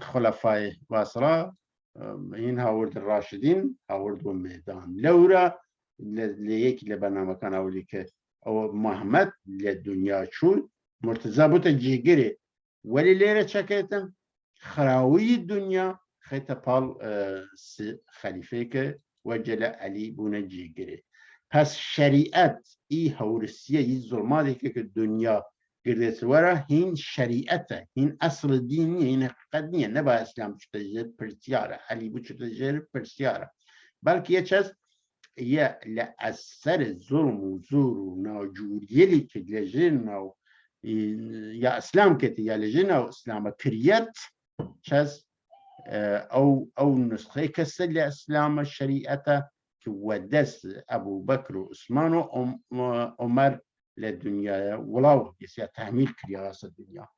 خلفای واصله این هاورد راشدین هاورد و میدان لورا لیکی لبنامه کن اولی که او محمد لدنیا شد مرتضی بوت جیگری ولی لیره چه کردن خراوی دنیا خیط پال خلیفه که وجل علی بونه جیگری. پس شریعت ای هورسیه ای ظلماتی که دنیا گردت ورا هین شریعته هین اصل دینیه هین حقیقت نیه نبا اسلام چطور پرسیاره علی بود چطور پرسیاره بلکه یه چیز یه لأثر ظلم و زور و ناجوریلی که لجن و یا اسلام کتی یا لجن و اسلام کریت چیز او نسخه کسی لاسلام شریعته که ودست ابو بکر و عثمان و عمر للدنيا ولو يصير تحميل كرياس الدنيا.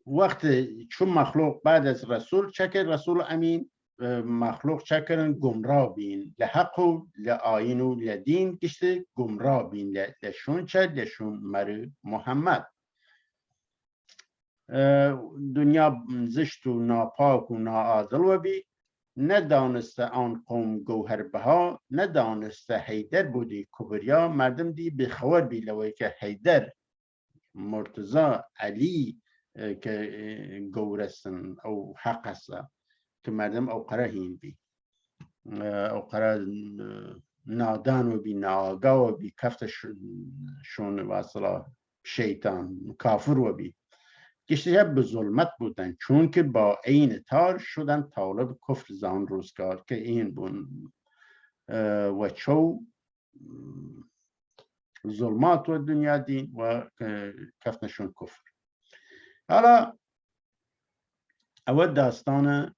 وقت چون مخلوق بعد از رسول چکر رسول امین مخلوق چکرن گمراه بین لحق و لآین و لدین گشته گمراه بین لشون چه لشون مر محمد دنیا زشت و ناپاک و ناعادل و بی ندانسته آن قوم گوهر بها ندانسته حیدر بودی کبریا مردم دی بخور بی لوی که حیدر مرتضی علی که گورستن او حق است که مردم او قره هین بی او قره نادان و بی ناآگاه و بی کفت شون واصلا شیطان کافر و بی گشته به ظلمت بودن چون که با عین تار شدن طالب کفر زان روزگار که این بون و چو ظلمات و دنیا دین و کفتنشون کفر. حالا اول داستان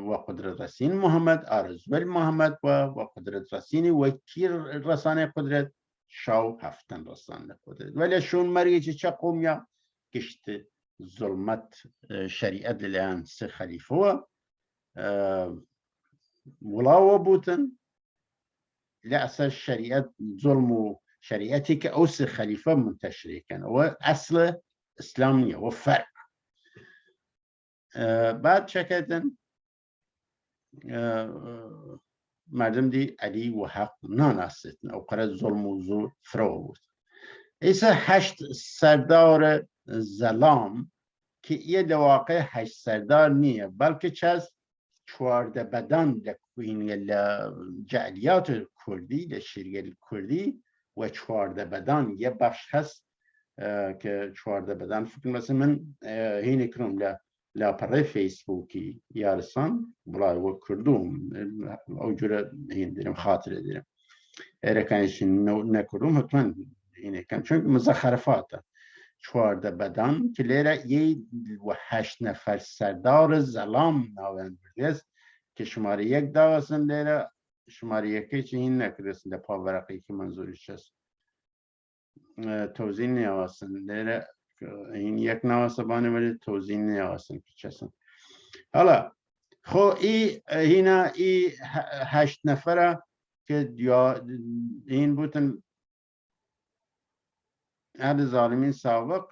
و قدرت رسین محمد آرزول محمد و قدرت رسینی و کی رسانه قدرت شاو هفتن رسانه قدرت ولی شون مریجی چه قومیا گشته ظلمت شریعت لیان سه خلیفه و ولاو بوتن لأساس شریعت ظلم و شریعتی که او سه خلیفه منتشره کن و اصل اسلامیه و فرق بعد چکتن مردم دی علی و حق ناناستن او قرار ظلم و زور فرو بود ایسا 8 سردار زلام که یه دواقع 8 سردار نیه بلکه چه 14 بدن جعلیات کردی لشریعت کردی و 14 بدن یه بخش هست که 14 بدن فکر مثلا من هینه کنم لاپره فیسبوکی یارسان برای و کردوم او جوره هین دیرم خاطره دیرم ارکانش نکردوم حتما هینه کن چون مزخرفاته 14 بدن که لیره یه و 8 نفر سردار زلام ناوین بردیست که شماره 1 داستن لیره شماره 1 چه این نکردستن در پاورقی که منظورش هست توضیح نیاوستن لیره این یک نواسه بانه ولی توضیح نیاوستن که چسن حالا خو اینا 8 نفره که این بودن اهل ظالمین سابق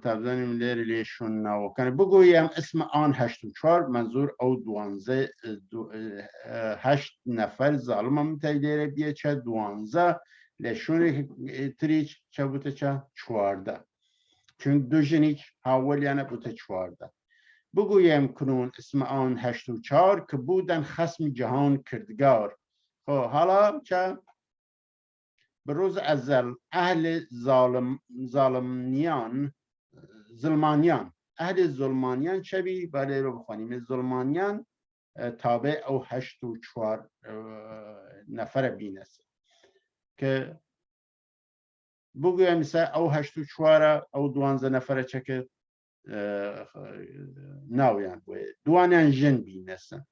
تبدانیم لیری لیشون ناوکنه بگویم اسم آن 84 منظور او 8 نفر ظالم هم تایلیره بیه چه 12 لیشون تریچ چه بوده چه 14 چون دو جنیچ حاولیانه بوده 14 بگویم کنون اسم آن 84 که بودن خصم جهان کردگار حالا چه به روز ازل اهل ظلمانیان اهل ظلمانیان شبی برای رو بخوانیم ظلمانیان تابع او 84 نفر بینست که بگویم مثلا او 84 او 12 نفر چکه ناویان دوانیان جن بینستن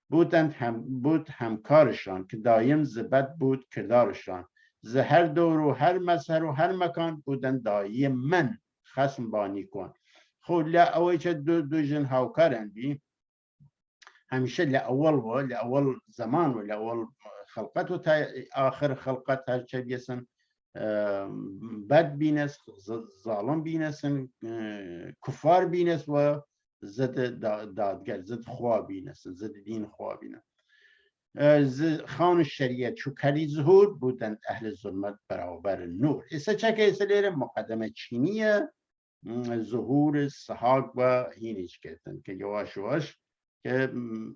بود همکارشان که دایم زبد بود کردارشان ز هر دور و هر مظهر و هر مکان بودن دایم من خصم بانی کن خود لأوی چه دو جن هاوکارن بی همیشه لأول زمان و لأول خلقت و تا آخر خلقت هر چه بیسن بد بینست ظالم بینستن کفار بینست و زد دادگر زد خواه بینست زد دین خواه بینست خان شریعت چو کلی ظهور بودند اهل ظلمت برابر نور ایسا چه که ایسا لیره مقدمه چینیه ظهور صحاق و هینیش کردن که یواش یواش که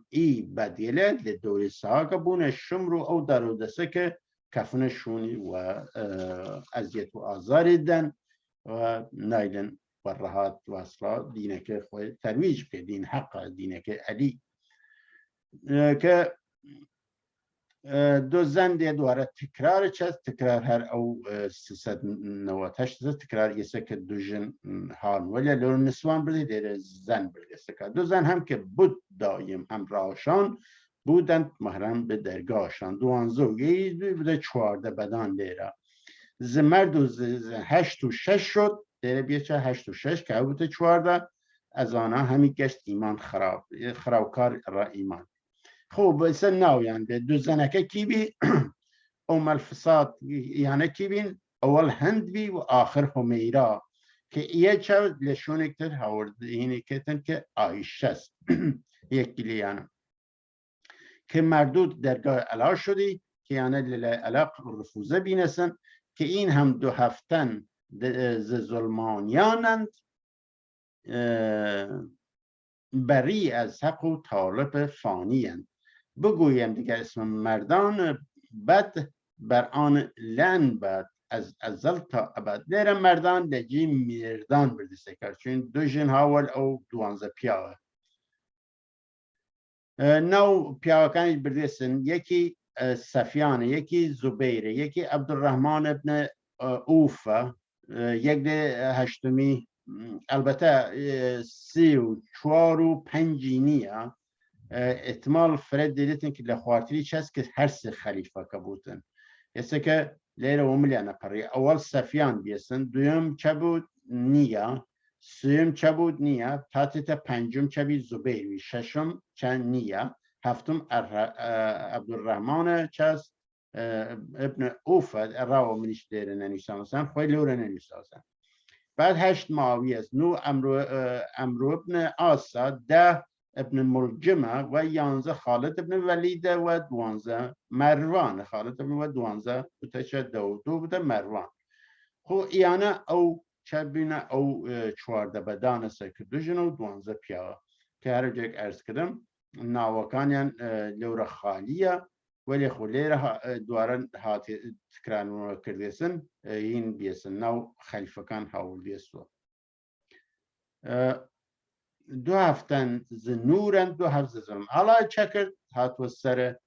ای بدیله لدور صحاق بونه شمرو او درو دسته که کفنشونی و اذیت و آزاری دن و نایدن و راحت و اصلا دینه که خود ترویج که دین حق دینه که علی که دو زن دیگه دواره تکرار چست تکرار هر او 398 تکرار یسه که دو جن حال ولی لور نسوان بردی دیره زن بردی سکر دو زن هم که بود دایم هم راشان بودند محرم به درگاهشان 12 یه بوده 14 بدان دیره ز مرد و 8 و 6 شد داره بیچه 8 و 6 که بوده 14 از آنها همی گشت ایمان خرابکار را ایمان. خوب بسن ناو یعنی دو زنکه کی بی ام الفساد یعنی کی بین اول هند بی و آخر همیرا که یه چه لشون اکتر هاورد اینی کتن که آیشه است یک گلی یعنی که مردود درگاه علا شدی که یعنی علاق رفوزه بینسن که این هم دو هفتن ز ظلمانیانند بری از حق و طالب فانیند. بگویم دیگر اسم مردان بد بر آن لن بد از ازل تا ابد. لیره مردان لجی میردان بردسته کرد چون دو جن هاول او 12 پیاوه نو پیاوکانی بردستن یکی سفیان یکی زبیر یکی عبدالرحمن ابن اوفه یک ده هشتمی البته 34 و 5 نیه احتمال فرد دیدتن که لخوارتری چست که هر سه خلیفه که بودن یسته که لیره و ملیانه پری اول سفیان بیستن دویم چه بود نیه سوم چه بود نیه تاتیت پنجم چه بید زبیروی ششم چه نیه هفتم عبدالرحمن چست ابن اوفد راو منیش دیره ننیسان خوی لوره ننیسان بعد 8 معاویه است 9 امرو ابن آسا 10 ابن ملجمه و 11 خالد ابن ولیده و 12 مروان خالد ابن و 12 بوده دو بوده مروان خو ایانه او چه بینه او 14 بدان است که دو جن و 12 پیاوه که هر جا ارز کردم ناوکانیان لور خالیه ولی خو لیره دوارن هاتی تکرار کردیسن این بیسن نو خلیفکان هاول بیستو دو هفتن زنورن دو هفت ظلم حالا چکر هاتو سر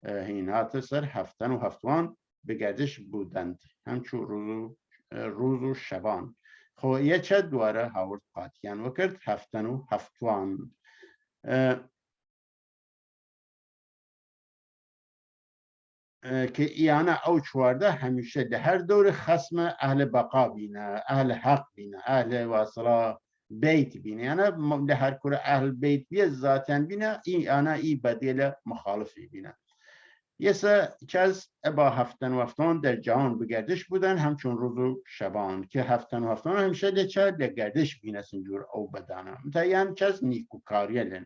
هین هاتو سر هفتن و هفتوان به گردش بودند همچون روز و شبان خو یه چه دواره هاورد قاتیان وکرد هفتن و هفتوان که ایانه او 14 همیشه ده هر دور خصم اهل بقا بینه اهل حق بینه اهل واصله بیت بینه یعنی ده هر کور اهل بیت بیه ذاتن بینه ایانه ای بدیل مخالفی بینه یسه چز با هفتن و هفتان در جهان بگردش بودن همچون روز و شبان که هفتن و هفتان همیشه ده چه ده گردش بینه سنجور او بدانه متعین چز نیکوکاریه لن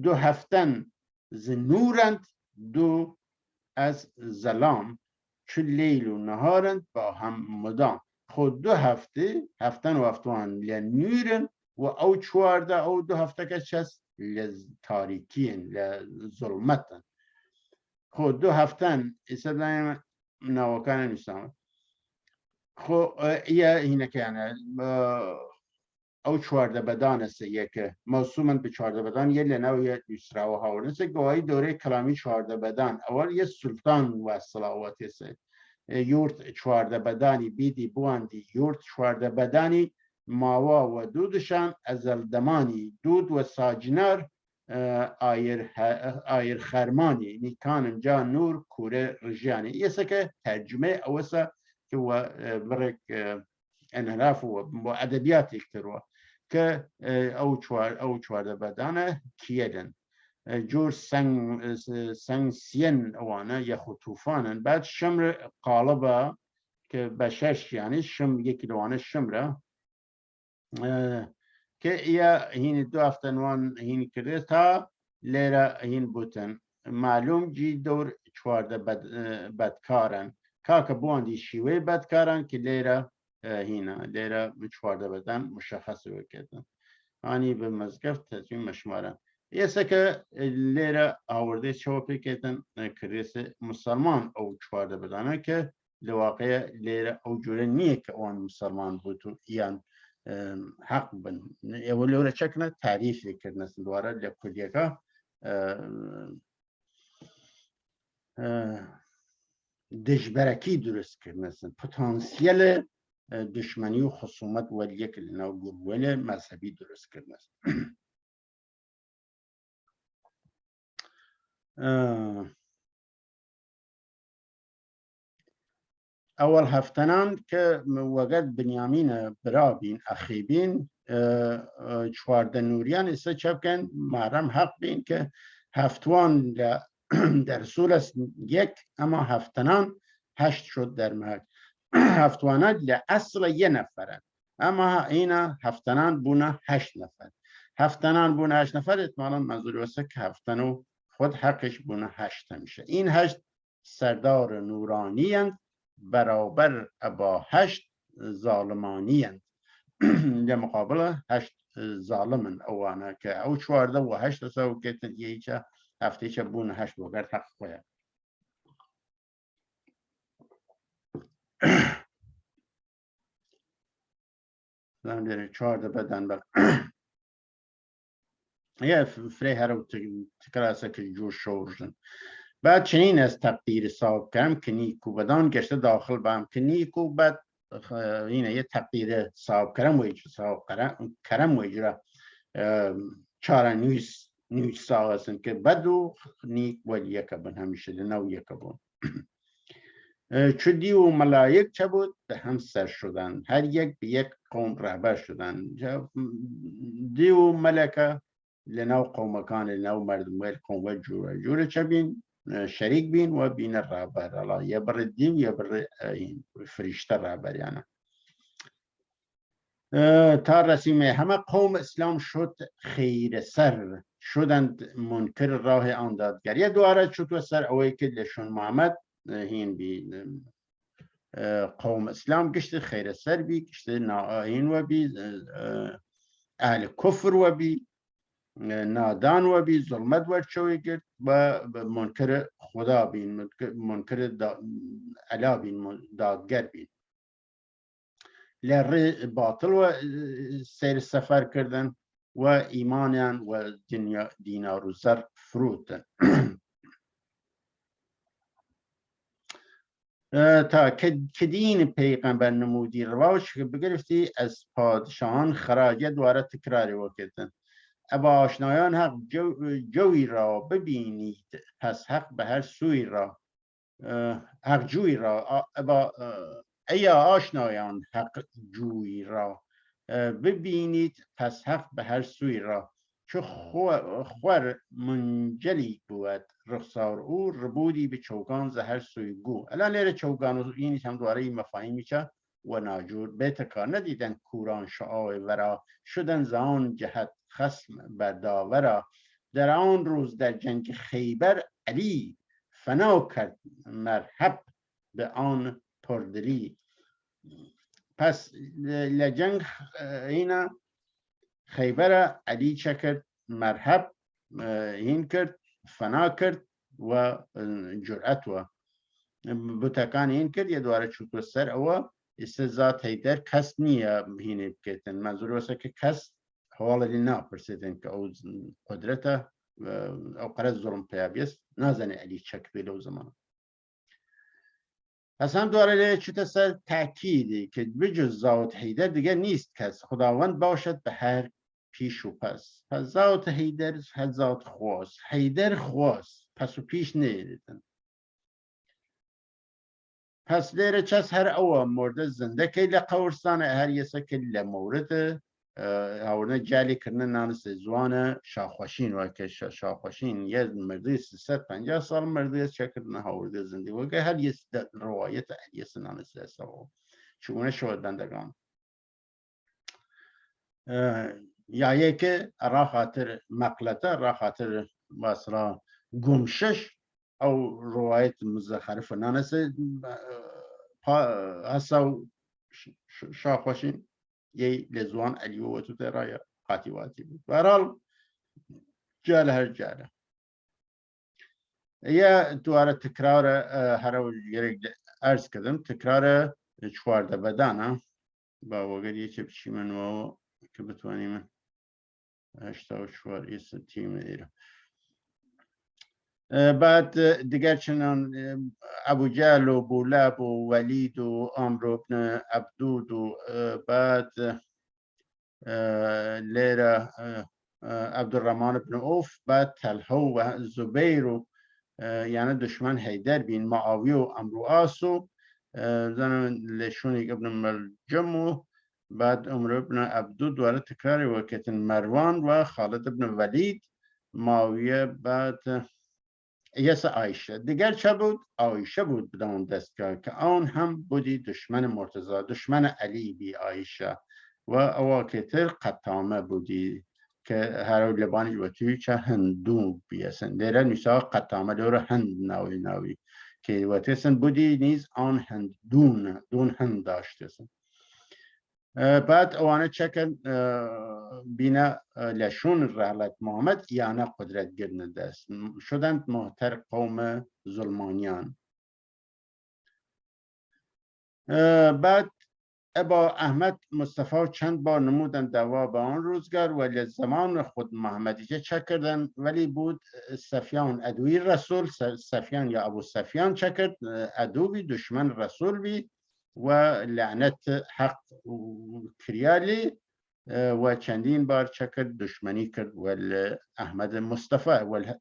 دو هفتن زنورند دو از ظلام چو لیل و نهارند با هم مدام خود دو هفته هفتن و هفتوان لنورن و او 14 او دو هفته که چست لتاریکین لظلمتن خود دو هفتن ایسا نواکان نیستم خود یه اینه که یعنی او 14 بدان است یک موسومن به 14 بدان یه لنو یه یسرا و هاورنس گواهی دوره کلامی 14 بدان اول یه سلطان و صلاواتی است یورت 14 بدانی بیدی بواندی یورت 14 بدانی ماوا و دودشان از الدمانی دود و ساجنر آیر خرمانی نیکان جا نور کوره رجانی یه که ترجمه اوسا که و برک انحراف و ادبیات اکتروا که او 14 بدانه کیدن جور سنگ سین اوانه یا خطوفانن بعد شمر قالبه که بشش یعنی یکی دوانه شمره که یا هین دو هفتنوان هین کرده تا لیره هین بوتن معلوم جی دور 14 بدکارن که بواندی شیوه بدکارن که لیره هینا لیره 14 بدن مشخص وکردن آنی به مزگفت تجمیم مشمارن یسه که لیره آورده چوپی کردن کریس مسلمان او 14 بدانه که لواقع لیره او جوره نیه که اون مسلمان بودو یان حق بن اولی وره چکنه تعریف کردن دواره لکلیه که دژبرکی درست کردن پتانسیل دشمنی و خصومت و یک نوع گروه مذهبی درست کردن اول هفتنان که وقت بنیامین برابین اخیبین چوارده نوریان ایسا چبکن محرم حق بین که هفتوان در سول است یک اما هفتنان 8 شد در محل هفتوانات لأصل یه نفرن اما اینا هفتنان بونه 8 نفر هفتنان بونه 8 نفر احتمالا منظور واسه که هفتنو خود حقش بونه 8 میشه این 8 سردار نورانی هست برابر با 8 ظالمانی هست در مقابل 8 ظالمن اوانا که او 14 و 8 سو کتن یه هفته چه بونه 8 وگر حق باید زن در 14 بدن بر یه فری هرو تکراسه که جور شورشن بعد چنین از تقدیر صاحب کردم که نیکو بدان گشته داخل بام که نیکو بعد اینه یه تقدیر صاحب کردم و ایجا صاحب کردم و ایجا چاره نیوش صاحب هستن که بدو نیک ولی یکا بن همیشه لنو یکا بون چو دیو ملائک چه بود به هم سر شدن هر یک به یک قوم رهبر شدن دیو ملکه لنو قومکان لنو مردم ویل قوم و جوره چه بین شریک بین و بین رهبر الله یا بر دیو یا بر فرشته رهبر یعنی تا رسیمه همه قوم اسلام شد خیر سر شدند منکر راه آن دادگر یه دواره شد و سر اوی که لشون محمد هین بی قوم اسلام گشت خیر سر بی گشت ناآین و بی اهل کفر و بی نادان و بی ظلمت ورد شوی گرد و منکر خدا بین منکر علا بین دادگر بین لر باطل و سیر سفر کردن و ایمانیان و دینار و زر فروتن تا که دین پیغمبر نمودی رواش که بگرفتی از پادشاهان خراج دواره تکراری وکردن ابا آشنایان حق جوی را ببینید پس حق به هر سوی را حق جوی را ای آشنایان حق جوی را ببینید پس حق به هر سوی را چو خور منجلی بود رخسار او ربودی به چوگان زهر سوی گو الان لیره چوگان و این هم دواره این مفاهیمی چه و ناجور بهتکار ندیدن کوران شعای ورا شدن زان جهت خصم بر داورا در آن روز در جنگ خیبر علی فنا کرد مرحب به آن پردلی پس لجنگ اینا خیبر علی چکرد مرحب این کرد فنا کرد و جرأت و بوتکان این کرد یه دواره چوتو سر او استزاد هیدر کس نیه هینه بکیتن منظور واسه که کس حوالا لینا پرسیدن که او قدرته او قرد ظلم پیابیست نازنه علی چک بیلو زمان پس هم دواره لیه چوتو سر تأکیدی که بجز زاوت هیدر دیگه نیست کس خداوند باشد به هر پیش و پس زاوت هیدر زاوت خواست هیدر خواست پس و پیش نیدیدن پس لیره چس هر او مورد زنده که لقورستان هر یسا که لمورد هاورنه جالی کرنه نانس زوان شاخوشین و که شاخوشین یه مردی 350 سال مردی چه کرنه هاورده زنده و که هر یس روایت هر یس نانس هستا چونه شود بندگان یا یه که را خاطر مقلته را خاطر باسرا گمشش او روایت مزخرف نانس هستا شاخوشین یه لزوان علیو و تو ترای قاطیواتی بود برحال جال هر جاله یه دواره تکرار هر ارز کردم تکرار چوارده بدانه با وگر یه چه بچی من و که بتوانیم 84 یه تیم دیره بعد دیگر چنان ابو جهل و بولاب و ولید و عمرو بن عبدود و بعد لیره عبدالرحمن بن عوف بعد طلحه و زبیر و یعنی دشمن حیدر بین معاویه و عمرو عاص و زن لشونی ابن ملجم و بعد عمر ابن عبدو دواره تکرار وکت مروان و خالد ابن ولید معاویه بعد یس عایشه. دیگر چه بود؟ عایشه بود بدان دستگاه که آن هم بودی دشمن مرتضی، دشمن علی بی عایشه و اواکتر قطامه بودی که هر لبانی و توی چه هندو بیاسن دیره نیسا قطامه دور هند ناوی که و تیسن بودی نیز آن هند دون هند داشتسن. بعد اوانه چکن بینه لشون رحلت محمد یعنی قدرت گرنه دست شدند محتر قوم ظلمانیان. بعد ابا احمد مصطفی چند بار نمودن دوا به آن روزگار ولی زمان خود محمدیه چه کردن ولی بود سفیان ادوی رسول سفیان یا ابو سفیان چه کرد ادوی دشمن رسول بی و لعنت حق کریالی و چندین بار چه کرد دشمنی کرد ولی احمد مصطفی ولی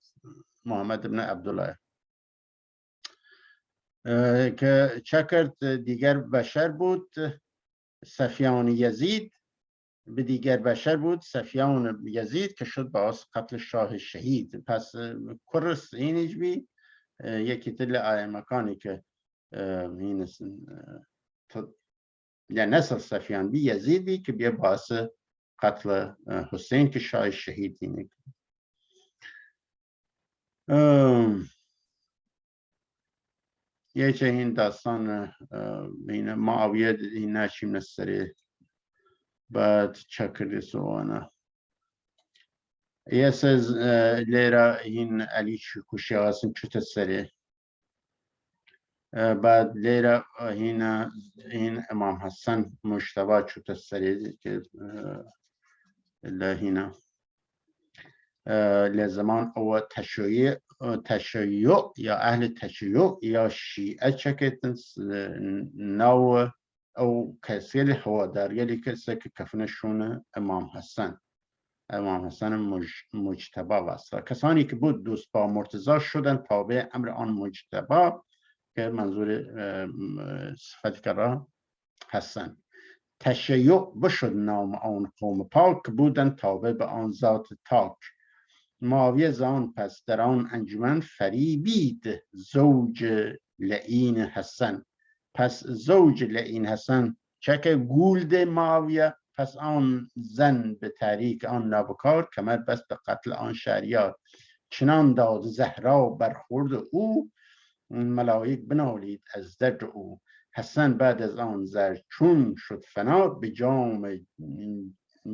محمد ابن عبدالله که چه کرد دیگر بشر بود سفیان یزید به دیگر بشر بود سفیان یزید که شد باعث قتل شاه شهید. پس کرس اینیش بی یکی تل آیه مکانی که این یا نسل سفیان بی یزید بی که بیا باعث قتل حسین که شاه شهید اینه. یه چه این داستان این معاویه این نشیم نستره بعد چکر سوانا یه سز لیرا این علی کشی آسن چوت سره بعد لیرا این امام حسن مجتبی چوت سره که هینا لزمان او تشیع یا اهل تشیع یا شیعه چکتن نو او کسیل هواداری کسی که کفنشون امام حسن مجتبی واسه کسانی که بود دوست با مرتضی شدن تابع امر آن مجتبی که منظور صفت کرده حسن. تشیع بشد نام آن قوم پاک بودن تابع به آن ذات تاک. معاویه زان پس در آن انجمن فریبید زوج لعین حسن. پس زوج لعین حسن چکه گولد معاویه پس آن زن به تحریک آن نابکار کمر بست به قتل آن شهریار. چنان داد زهرا برخورد او ملائک بنالید از درد او. حسن بعد از آن زر چون شد فنا به جام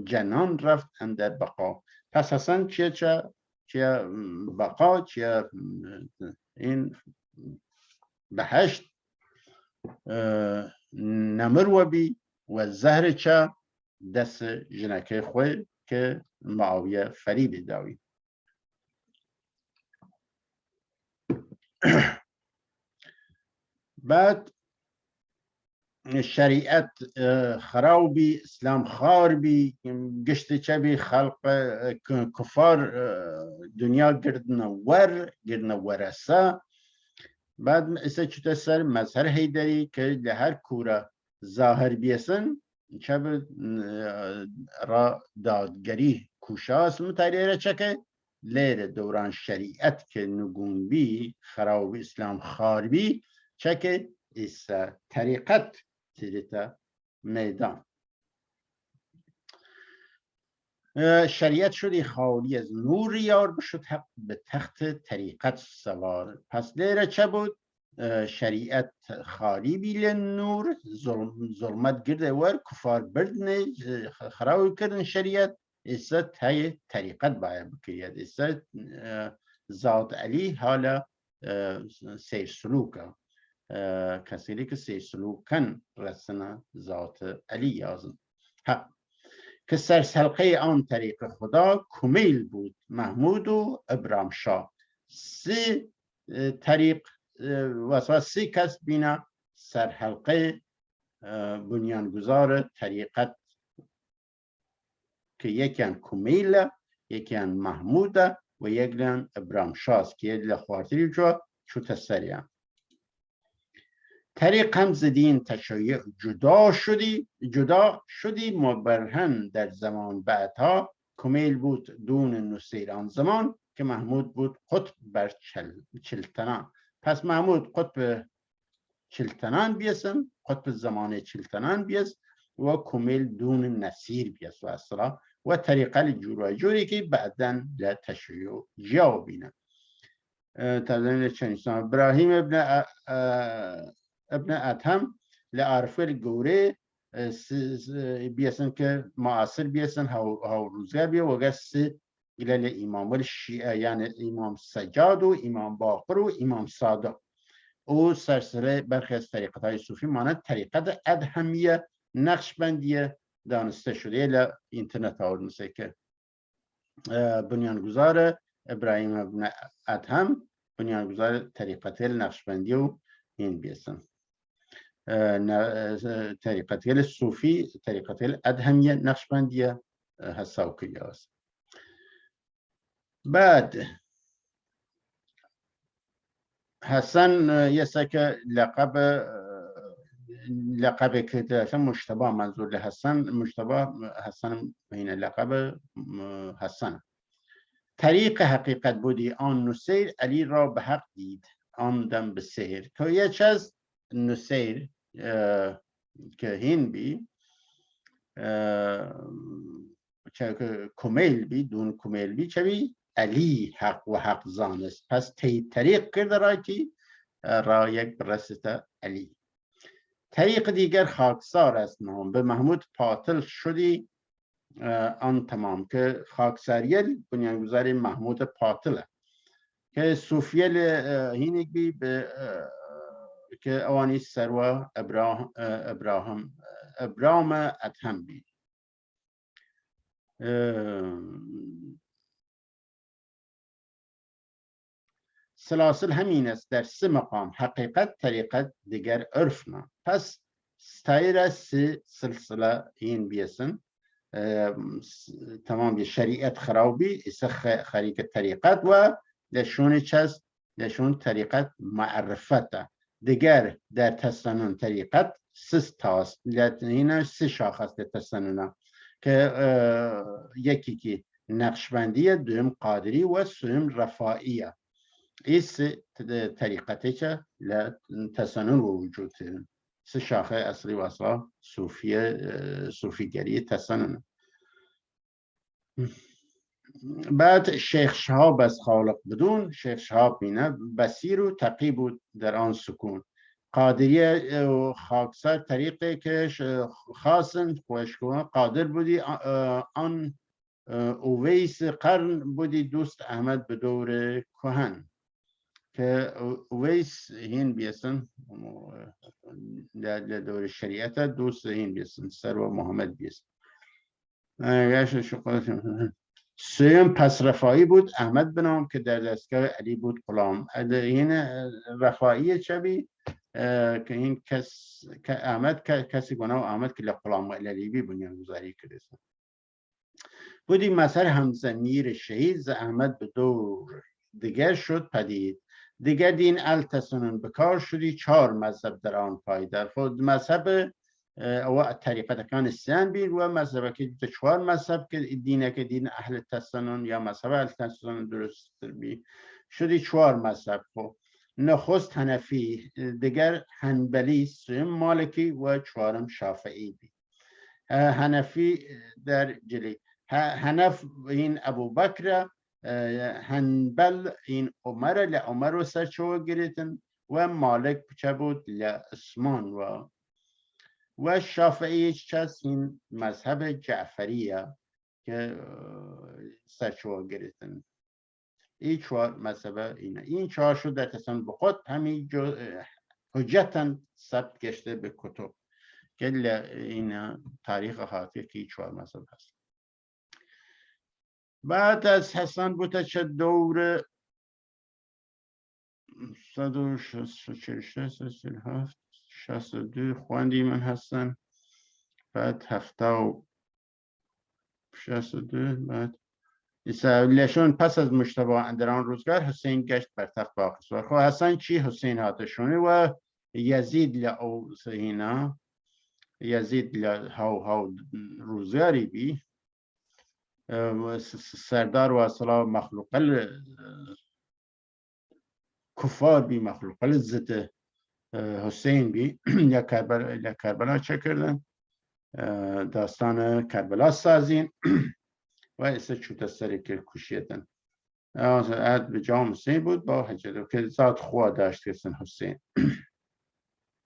جنان رفت اندر بقا. پس حسن چیه بقا چیه این بهشت نمر و بی و زهر چه دست جنکه خوی که معاویه فریب داوی. بعد شریعت خرابی اسلام خاربی گشت چبی خلق کفار دنیا گردن ورسه. بعد ایسا چوتا سر مظهر حیدری که لهر کورا ظاهر بیسن چب را دادگری کوشاس متریره چکه لیر دوران شریعت که نگون بی خراب اسلام خاربی چکه ایسا طریقت تیریتا میدان. شریعت شدی خالی از نور یار بشد حق به تخت طریقت سوار. پس لیره چه بود؟ شریعت خالی بیل نور ظلمت گرده ور کفار بردنه خراب کردن شریعت ایسا تای طریقت باید بکرید. ایسا ذات علی حالا سیر سلوکه کسی که سیر سلوکن رسنا ذات علی یازن که سرسلقه آن طریق خدا کمیل بود محمود و ابرام شاه. سی طریق واسه سی کس بینا سرحلقه بنیانگذار طریقت که یکیان کمیل یکیان محمود و یکیان ابرام شاه که یه لخوارتری جو چوت سریم. طریق هم زدین تشیع جدا شدی مبرهن در زمان بعدها. کمیل بود دون نصیر آن زمان که محمود بود قطب بر چلتنان. پس محمود قطب چلتنان بیسن، قطب زمان چلتنان بیس و کمیل دون نصیر بیس و اصلا و طریقه جوری که بعداً لتشیع جاو بینن. تبدیل چنیستان ابراهیم ابن ادهم لعرف الگوره بیسن که معاصر بیسن ها روزگار بیا و گست الى امام الشیعه یعنی امام سجاد و امام باقر و امام صادق. او سرسره برخی از طریقت های صوفی مانند طریقت ادهمیه نقشبندیه دانسته شده الى اینترنت ها مثل که بنیانگذار ابراهیم ابن ادهم بنیانگذار طریقت نقشبندی و این بیسن طریقت صوفی طریقت ادهمیه نقشبندیه هسا و کلیاست. بعد حسن یسک لقب که مشتبه منظور لحسن مشتبه حسن این لقب حسن. طریق حقیقت بودی آن نصیر علی را به حق دید آن دم به سیر. که یه چیز نصیر که هین بی کمیل بی دون کمیل بی چه بی علی حق و حق زانست. پس طریق کرده را که را یک برسته علی. طریق دیگر خاکسار است نام به محمود پاتل شدی آن تمام. که خاکساریل بنیانگذار محمود پاتله که صوفیل هینک بی که اوانی سروا ابراهام ادهم بی. سلاسل همین است در سه مقام حقیقت طریقت دیگر عرف نه. پس ستایر سه سلسله این بیسن تمام شریعت خرابی اسه خریق طریقت و لشون چست لشون طریقت معرفت دیگر در تسنن طریقت سستاست. این سه شاخص در تسنن که یکی که نقشبندیه دوم قادری و سوم رفائیه. ایس طریقتی که لتسنن وجود سه شاخه اصلی و اصلا صوفیگری تسنن. بعد شیخ شهاب از خالق بدون شیخ شهاب بینه بصیر و تقی بود در آن سکون. قادریه و خاکسار طریقه که خاصن خوشگوه قادر بودی آن اویس قرن بودی دوست احمد به دور کهن. که اویس هین بیسن در دور شریعت دوست هین بیسن سر و محمد بیسن. سوم پس رفاعی بود احمد بنام که در دستگاه علی بود غلام. این رفاعی چبی که این احمد کسی گناه و احمد که لغلام علی بی بنیانگذاری کرده بودی. مثل همزمیر شهید احمد به دور دیگر شد پدید. دیگر دین التسنن بکار شدی 4 مذهب در آن پایدار. خود مذهب و طریقت کان سیان بین و مذهب که 4 مذهب که دینه که دین اهل تسنن یا مذهب اهل تسنن درست بی شدی 4 مذهب. خب نخست حنفی دیگر حنبلی سوم مالکی و 4م شافعی بی. حنفی در جلی حنف این ابو بکر حنبل این عمر لعمر و سرچو گریتن و مالک چه بود لعثمان و شافعی چست این مذهب جعفریه که سرچو گریتن. این 4 مذهب اینه. این 4 شد در تسنن بخود همین حجتا ثبت گشته به کتب که این تاریخ حاطی که 4 مذهب هست. بعد از حسن بوده چه دور 167 خواندی من حسن. بعد 762 بعد لشون پس از مجتبی اندران روزگار حسین گشت بر تخت باقی. خب حسن چی حسین هاتشونه و یزید لأو سهینا یزید هاو روزگاری بی سردار و اصلا مخلوق کفار بی مخلوق ضد حسین بی یا کربلا چه کردن داستان کربلا سازین و ایسا چوت سری که کشیدن عهد به جام حسین بود با حجر که ذات خوا داشت کسن حسین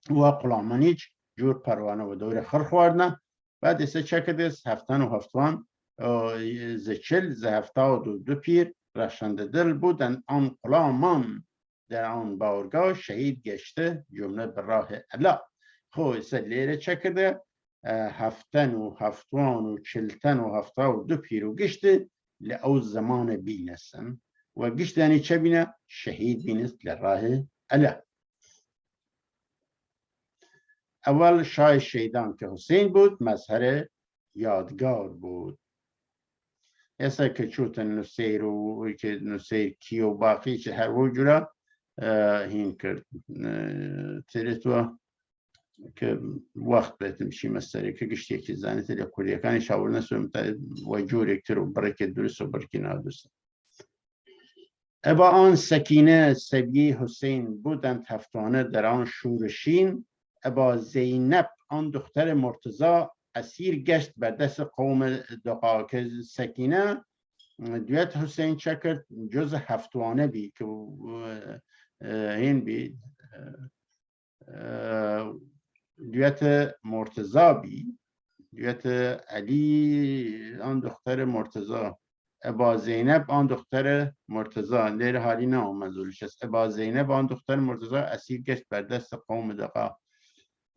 و قلامانیچ جور پروانه و دور خر خوردن بعد ایسا چه کردست هفتن و هفتوان زچل هفتا و دو پیر رشنده دل بودن آن غلامان در آن بارگاه شهید گشته جمله به راه الا خو لیره چه کرده هفتن و هفتوان و چلتن و هفتا و دو پیرو گشته لعو زمان بینستن و گشت یعنی چه بینه شهید بینست لراه الا اول شاه شهیدان که حسین بود مظهر یادگار بود ایسا که چوت نسیر و که نسیر کی و باقی چه هر وجورا هین کرد تریتوا که وقت بهتم شی مستری که گشتی که زانیت یا کوریکانی شاور نسوم تا و جور اکتر و برکت درست و برکی نادرست ابا آن سکینه سبیه حسین بودند هفتانه در آن شورشین ابا زینب آن دختر مرتضی اسیر گشت بر دست قوم دقا که سکینه دویت حسین چکرد جز هفتوانه بی که این بی دویت مرتضی بی دویت علی آن دختر مرتضی ابا زینب آن دختر مرتضی لیر حالی نه منظورش است ابا زینب آن دختر مرتضی اسیر گشت بر دست قوم دقا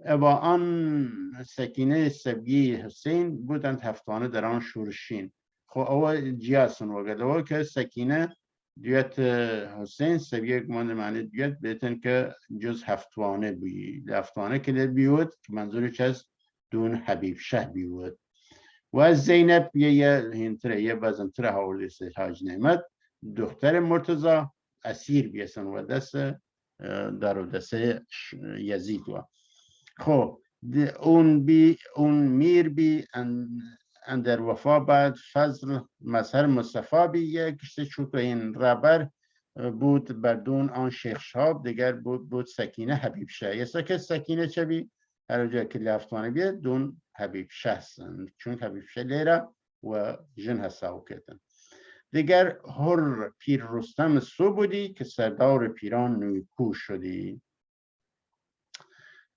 ابا آن سکینه سبیی حسین بودند هفتانه در آن شورشین خو او جیاسون وگد او که سکینه دویت حسین سبیه گمان معنی دویت بیتن که جز هفتوانه بی هفتوانه که بیود که منظورش از دون حبیب شه بیود و زینب یه هنتره یه بازنتره هاورده سه حاج نعمت دختر مرتضی اسیر بیسن و دست در و دست یزید و خب اون میر بی اندر وفا بعد فضل مظهر مصطفی بی یکشت چوت این ربر بود بردون آن شیخ شاب دیگر بود سکینه حبیب شه یسا که سکینه چه بی هر جا که لفتوانه بیاد دون حبیب شه سن چون حبیب شه لیره و جن حساو کتن دیگر هر پیر رستم سو بودی که سردار پیران نیکو شدی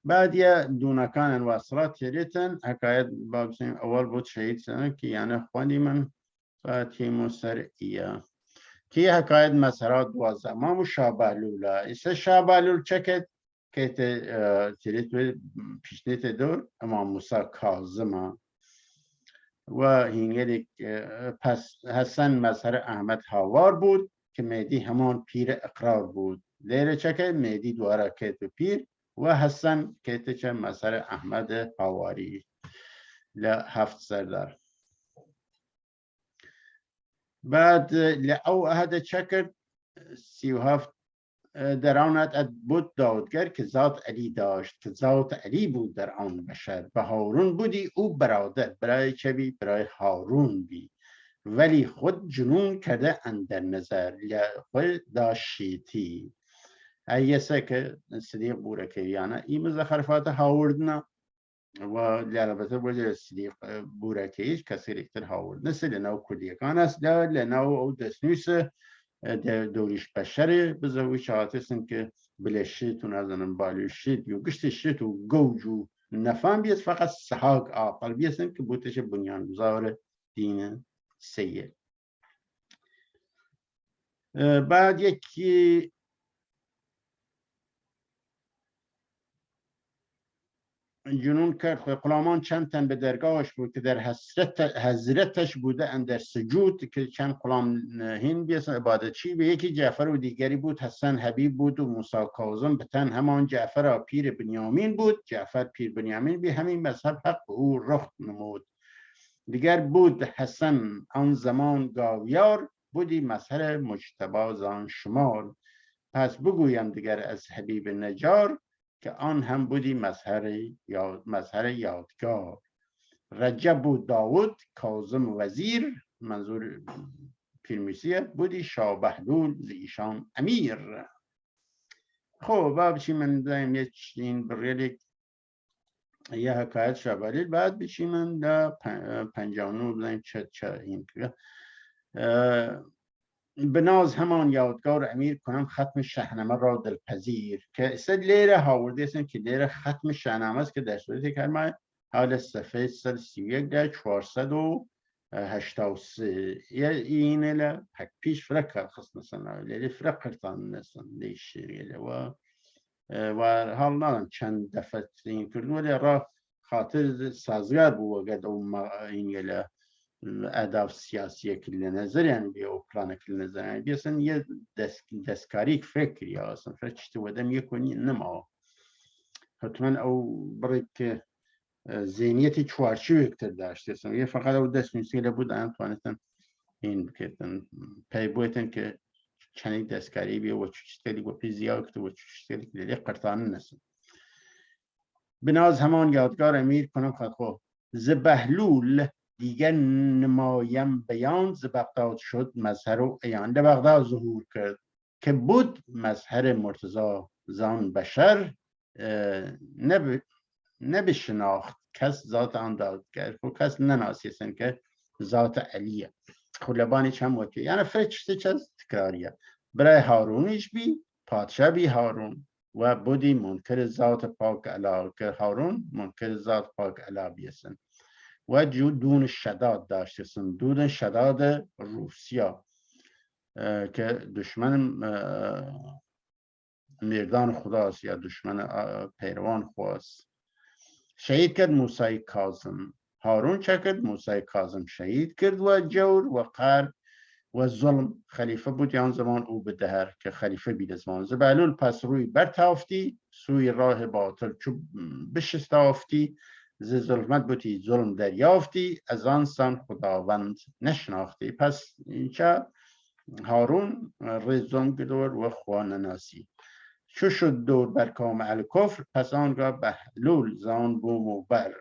بعد یه دونکان انواصلات تریتن حکایت بابسیم اول بود شهید سنه که یعنی خوانی من فاتیم سر ایا که یه حکایت مسرات دوازده مامو شابهلولا ایسه شابهلول چکت که تریت پیشنیت دور امام موسی کاظم و هینگری پس حسن مظهر احمد هاوار بود که مهدی همان پیر اقرار بود لیره چکت مهدی دوارا کت پیر و حسن که چه مظهر احمد هاواری لهفت سردار بعد لأو اهد چکر 37 در آن بود دادگر که ذات علی داشت که ذات علی بود در آن بشر به هارون بودی او برادر برای چه بی برای هارون بی ولی خود جنون کرده اندر نظر خود داشتی ایسه که صدیق بورکیانه این مزخرفات هاوردنا و البته وجه صدیق بورکیش کسی ریختر هاورد نسل لناو کلیکان است لناو او دستنویس دوریش بشره بزاوی شهاتستن که بلشیتون ازنم بالوشید یو گشتشید و گوجو نفهم بیست فقط سحاق آقل بیستن که بودش بنیانگذار دین سید بعد یکی جنون کرد غلامان چند تن به درگاهش بود که در حضرتش بوده اندر سجود که چند غلام هین بیاسن عبادتچی به یکی جعفر و دیگری بود حسن حبیب بود و موسی کاظم به تن همان جعفر پیر بنیامین بود جعفر پیر بنیامین به همین مذهب حق او رخ نمود دیگر بود حسن آن زمان گاویار بودی مظهر مجتبی زان شمار پس بگویم دیگر از حبیب نجار که آن هم بودی مظهر یادگار. رجب و داود کاظم وزیر، منظور پیرمیسیه، بودی شاه بهلول ز ایشان امیر. خب بچی من دایم یه چین بریلی یه حکایت شبالیل بعد بچی من دا 59 بزنیم چه این که به ناز همان یادگار امیر کنم ختم شاهنامه را دلپذیر. که استاد لیره هاورده هستن که لیره ختم شاهنامه است که در صورتی که ما حال صفحه 131 در 483 این له حق پیش فرق خص مثلا لیره فرق کرتان مثلا لیشیره و حال ندارم چند دفعه این کردن ولی را خاطر سازگار بود وقت این له اداب سیاسی کل نظر یعنی بیا و پلان کل نظر یعنی بیاستن یه دستکاری فکری اصلا فرچتی ودم یکونی نما حتما او برای که ذهنیتی چوارچوبی اکتر داشته اصلا یه فقط او دست میسیله بود ان توانستن این بکردن پی بویتن که چنین دستکاری بیا و چوشتلی و پیزیا اکتر و چوشتلی که لیلی قرطانه نسن. بناز همان یادگار امیر کنم خود ز بهلول دیگر نمایم بیان، ز بغداد شد مظهر و عیان. در بغداد ظهور کرد که بود مظهر مرتضی زان بشر، نبشناخت کس ذات آن دادگر و کس نناسیستن که ذات علیه. خلبانی چند وکی یعنی فرچتی چیز تکراریه برای هارونیش بی پادشاه بی هارون و بودی منکر ذات پاک علا که هارون منکر ذات پاک علا بیستن و دون شداد داشتن دون شداد روسیا که دشمن مردان خداست یا دشمن پیروان خواست. شهید کرد موسی کاظم. هارون چه کرد؟ موسی کاظم شهید کرد و جور و قهر و ظلم خلیفه بود آن زمان او به دهر که خلیفه بید زمان. ز بهلول پس روی برتافتی سوی راه باطل چو بشتافتی، ز ظلمت بودی ظلم دریافتی از آن سان خداوند نشناختی. پس اینجا هارون ظلم گدور و خواه نناسی. چو شد دور بر کام الکفر پس آنگاه بهلول زان بوم و بر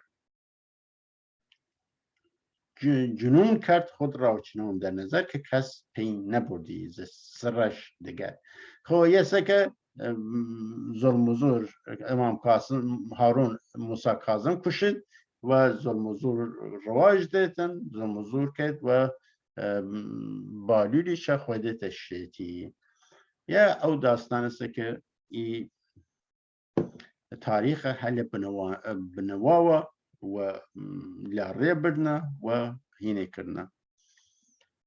جنون کرد خود را چنان در نظر که کس پین نبردی ز سرش دگر. خب یه که ظلم و زور امام قاسم هارون موسی کاظم کشید و ظلم و زور رواج دادن ظلم و زور کرد و بالولی چه خوده تشریتی. یا او داستان است که ای تاریخ حل بنوا و لاره برنا و هینه کرنا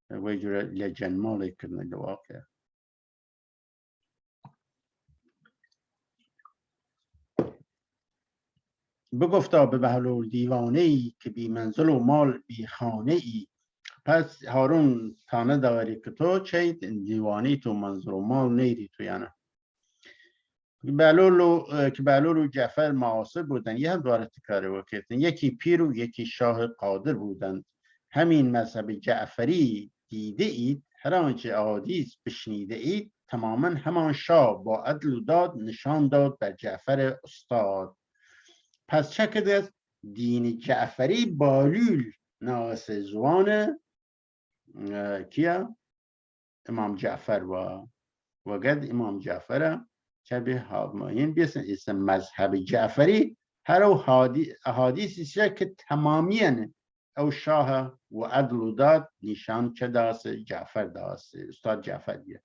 و جور لجنمالی کرنا لواقع. بگفتا به بهلول دیوانه ای که بی منزل و مال بی خانه ای. پس هارون تانه داری که تو چه دیوانی تو منزل و مال نیری تو یعنی بهلول و جعفر معاصر بودن یه هم دواره تکرار وکردن. یکی پیر و یکی شاه قادر بودند. همین مذهب جعفری دیده اید هر آنچه احادیث بشنیده اید تماما همان شاه با عدل و داد نشان داد بر جعفر استاد. پس چه کرده دین جعفری بالول ناس زوان کیا امام جعفر و گد امام جعفر که به هاماین بیستن اسم مذهب جعفری هر احادیثی که تمامیاً او شاه و عدل و داد نشان چه داست جعفر داست استاد جعفر بیه.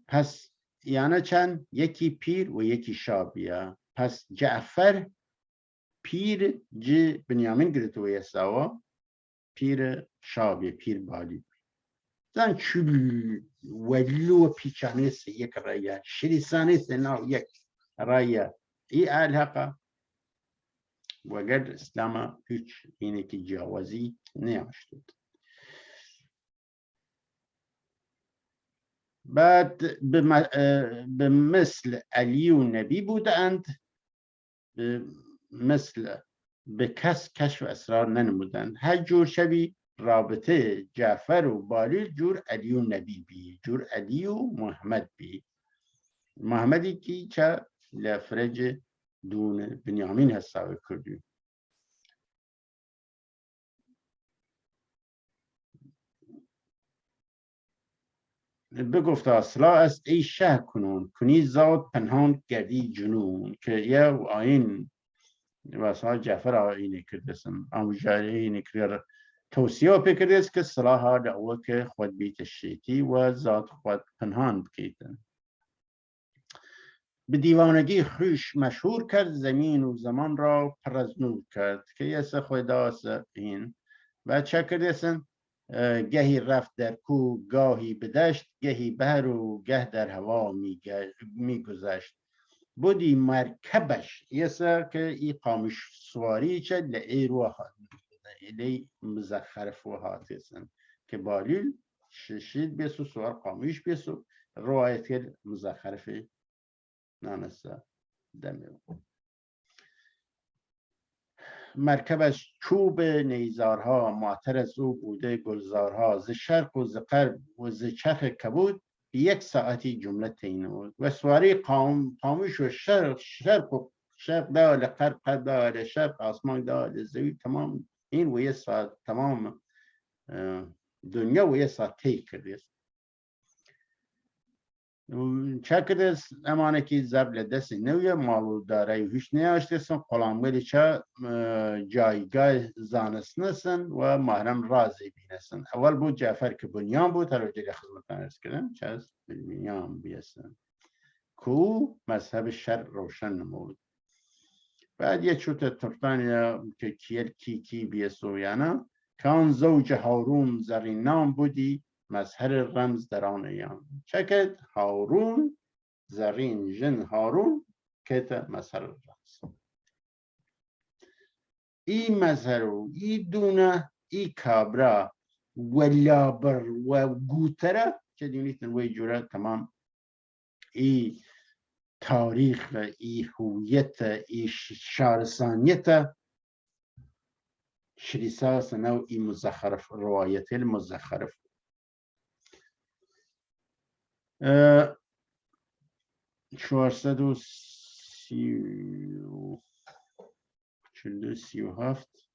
پس یعنی چند یکی پیر و یکی شاه بیه. پس جعفر پیر بنیامین گرد و یساوا پیر شاه بیه پیر بالی زن چول ولو پیچانه یک رایه شریسانه سنا یک رایه ای الحقه وقد اسلام هیچ اینه که جوازی نیاشتد. بعد به مثل علی و نبی بودند مثل به کس کشف اسرار ننمودند. هر جور شبی رابطه جعفر و بالیل جور علی و نبی بی جور علی و محمد بی. محمدی کی چه لفرج دون بنیامین حساب کردی بگفت اصلا از ای شه کنون کنی زاد پنهان گردی جنون که یه آین واسه جعفر آینه کردسن اموجاره اینه کرد توصیه بکردس که صلاح دعوه که خود بیت شیطی و ذات خود پنهان بکیتن به دیوانگی خویش مشهور کرد زمین و زمان را پر از نور کرد که یه خداست این و چه کردسن گهی رفت در کو گاهی به دشت گهی بهر و گه در هوا می گذشت بودی مرکبش یه سر که ای قامش سواری چه لعی روح لی مزخر فوهاتیسن که بالیل ششید بیسو سوار قامش بیسو روایت که مزخر فی نانسته دمه مرکبش چوب نیزارها معطر از او بوده گلزارها ز شرق و ز غرب و ز چرخ کبود یک ساعتی جمله تینود و سواری قاموش و شرق و شرق دال غرب دال شرق آسمان دال زوی تمام این و یک ساعت تمام دنیا و یک ساعت طی کرده است چه کرده است امانه که زبل دست نوی مالو داره و هیچ نیاشته است قلامگلی چه جایگاه زانستنسن و محرم رازی بینستن اول بود جعفر که بنیان بود هر وجه خدمتان ارز کردم چه از بنیان بیستن کو مذهب شر روشن نمود بعد یه چوت ترتانی که کیل کی بیستو یعنی کان زوج هارون زرین نام بودی مظهر رمز در آن ایام چکد هارون زرین جن هارون که مظهر رمز ای مظهر ای دونه ای کابرا ولابر و گوتره که دونیتن وی جوره تمام ای تاریخ ای هویت ای شارسانیت شریساس نو ای مزخرف روایت المزخرف 437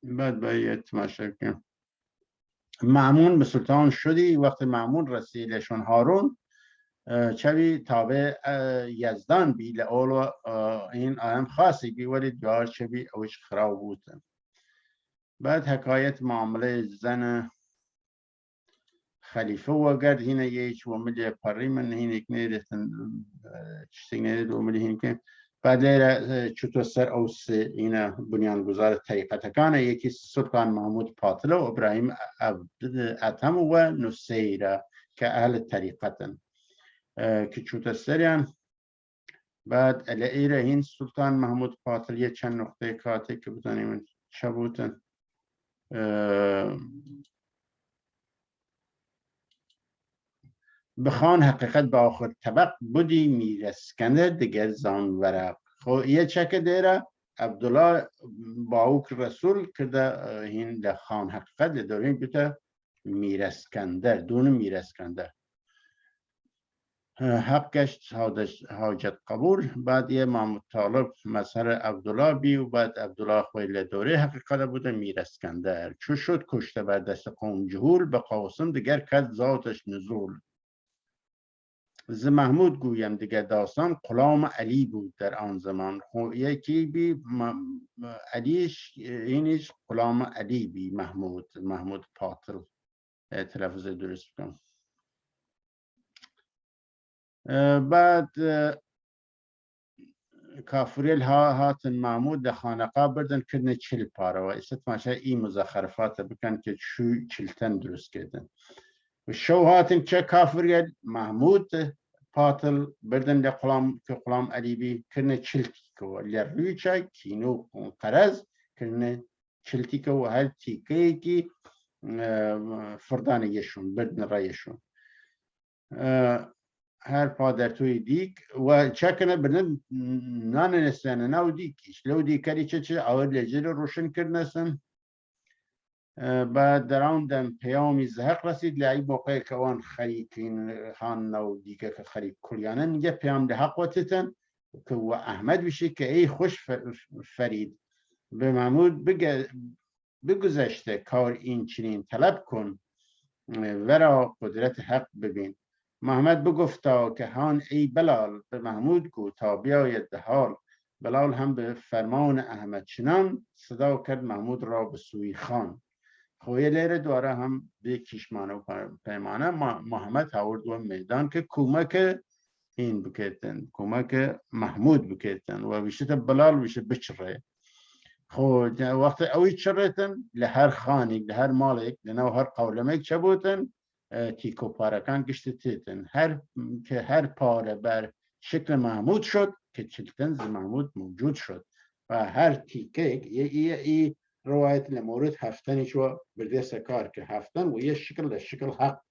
بعد باید تماشا کنم مأمون به سلطان شدی وقت مأمون رسیدشون هارون چوی تابع یزدان بی لئولو این آهم خاصی بی ولی جار چوی اوش خراب بودن بعد حکایت معامله زن خلیفه وگرد هینه یهیچ وملی پری من هینه کنه رفتن چیزی نید وملی هینه کنه بعد لیره چطور سر اوس اینه بنیانگذار طریقتکانه یکی سلطان محمود پاتل و ابراهیم اتم و نصیره که اهل طریقتن که چوت سریان بعد الایره هین سلطان محمود پاتل یه چند نقطه کاته که بتانیم چه بودن بخوان حقیقت با آخر طبق بودی میرسکنده دیگر زان ورق خو یه چکه دیره عبدالله باوک رسول کرده هین لخان حقیقت لدورین بیتا میرسکنده دون میرسکنده حق گشت حاجت قبول بعد یه محمود طالب مظهر عبدالله بی و بعد عبدالله خویل دوره حقیقت بوده میرسکنده چو شد کشته بر دست قوم جهول به قاسم دیگر کد ذاتش نزول ز محمود گویم دیگر داستان غلام علی بود در آن زمان یکی بی علیش اینش غلام علی بی محمود پاتل تلفظ درست بکنم بعد کافریل ها هاتن محمود در خانقاه بردن کردن 40 پاره و است ماشه این مزخرفات بکن که چلتن درست کردن و شو هاتن چه کافریل محمود پاتل بردن در غلام علی بی کردن 40 تیکو لروی چه کینو قرض کردن 40 تیکو و هر تیکه که فردان یشون بردن رایشون هر پادرتوی دیک و چکنه برن نان نستانه ناو دیکیش لو دیکری چه آور لجل روشن کرنسن بعد دراوندن پیامی زهق رسید لعی موقع که وان خریکین خان ناو دیکه که خریک کلیانن یه پیام ده حق وطتن که و احمد بشه که ای خوش فرید به محمود بگذشته کار این چنین طلب کن ورا قدرت حق ببین. محمد بگفتا که هان ای بلال به محمود گو تا بیاید به حال. بلال هم به فرمان احمد چنان صدا کرد محمود را به سوی خان. خوی لیره دواره هم به کشمانه و پیمانه محمد هاورد و میدان که کمک این بکیتن کمک محمود بکیتن و بیشتر بلال بیشتر بچره. خود وقت اوی چرتن لهر خانی لهر مالک لنو هر قولمک چه بودن تیکو پارکان گشتتیتن هر پاره بر شکل محمود شد که چلتن ز محمود موجود شد و هر تیکه ای روایت لمورد هفتنش و بردست کار که هفتن و یه شکل حق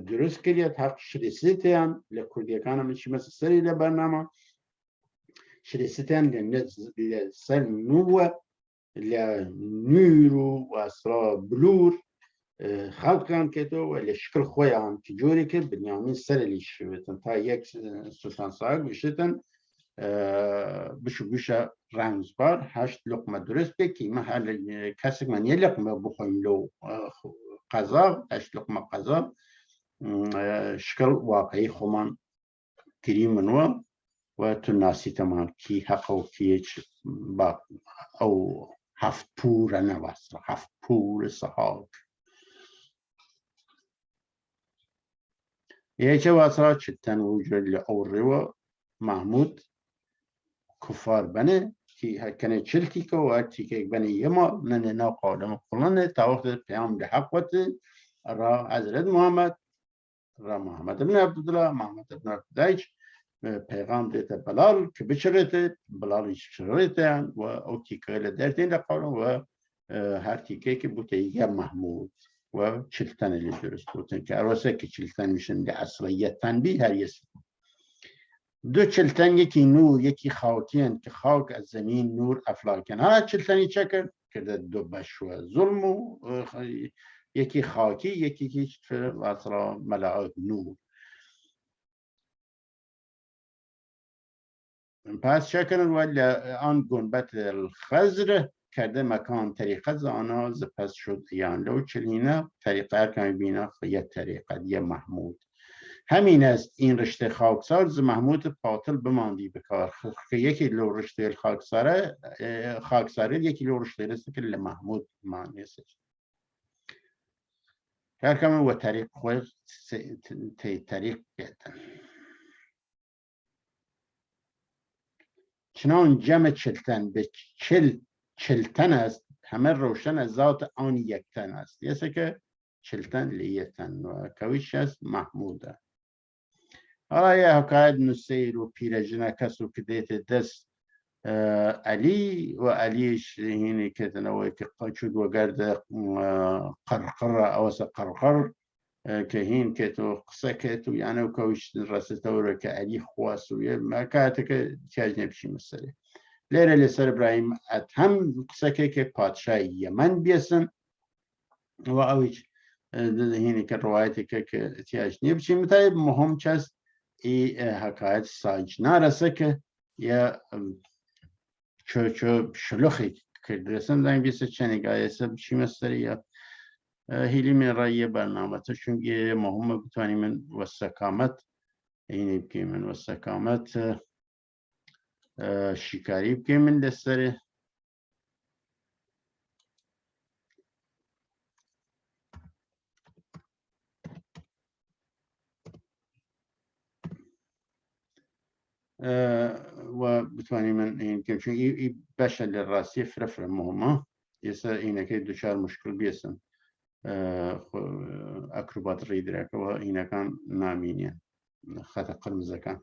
درست کردید حق شریستیان لکردیکان هم چی مثل سری لبرنامه شریستیان لسر نوه لنورو و اصلا بلور خلقان که تو و لشکل خویان که جوری که بنیامین سر لیش شویتن تا یک سلطان صاحب بشتن بشه رمزبار 8 لقمه درست بکی محل کسی من یه لقمه بخویم لو قضا 8 لقمه قضا شکل واقعی خومان کری منو و تو ناسی تمام کی حق و کی با او 7 پور نوست 7 پور صحاب یه واسه چتن وجود لعوری و محمود کفار بنه که هکنه چلتی که و هرچی که بنه یه ما ننه نا قادم قلنه تا وقت پیام ده حق وقت را حضرت محمد را محمد ابن عبدالله محمد ابن عبدالله پیغام دیتا بلال که بچرته بلال چرته و او تیکه لدرتین ده قولن و هر تیکه که بوده یه محمود و چلتن اللي درست بودن که عروسه که چلتن میشن ده اصلیت تنبیه هر یست دو چلتن یکی نور یکی خاکین که خاک از زمین نور افلاکن ها چلتنی چه کرده دو بشو ظلم و یکی خاکی یکی که اصلا ملائک نور پس چه کردن ولی آن گنبت الخضر کرده مکان طریقه زانا ز پس شد یان لو چلینه طریقه هر کمی بینا یه طریقه یه محمود همین است این رشته خاکسار ز محمود قاتل بماندی بکار که یکی لو رشته خاکساره یکی لو رشته رسته که لمحمود معنی است هر کمی و طریق خود طریق بیدن چنان جمع چلتن به چلتن است همه روشن از ذات آن یکتن است یه که چلتن لیتن و کویش است محموده حالا یه حکایت نسیر و پیرجنه کسو که دیت دست علی و علیش هینی که تنوی که قچود و گرد قرقر اوسط قرقر که هین که تو قصه که تو یعنی و کویش رسته و که علی خواست و یه مکاته که چیز نبشی مسئله لیره لسر ابراهیم هم قصه که پادشاه یمن بیسن و اویش هینی که روایتی که چیز نبشی متای مهم چست ای حکایت ساجنا رسه که یا چو شلوخی که درستن داریم بیسه چنگاه سب چی مسئله یا هیلی من رای برنامه تا چونکه مهمه بتوانی من وستقامت اینی بکی من وستقامت شکاری بکی من دستره و بتوانی من این که چون ای بشه للراسی فرفر مهمه یسا اینه که دوچار مشکل بیسن اکروبات ریدره که و اینه کان نامینه خط قرمزه کن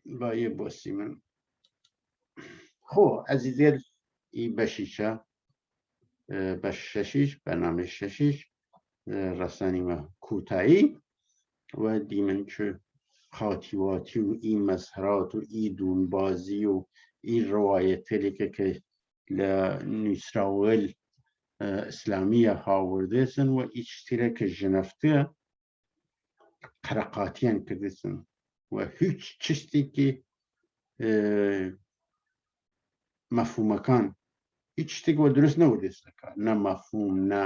با یه بوستی من خو عزیزی ای بشیشه بش ششیش برنامه ششیش رسانی ما کوتاهی و دیمن چه خاطیواتی و ای مزهرات و ای دونبازی و ای روایتی که لنسراول اسلامیه هاورده سن و ایچ تیره که جنفته قرقاتیان کرده سن و هیچ چشتی که مفهومکان هیچ شتێک وە دروست نەوەدەستەکە نە مەفهوم نە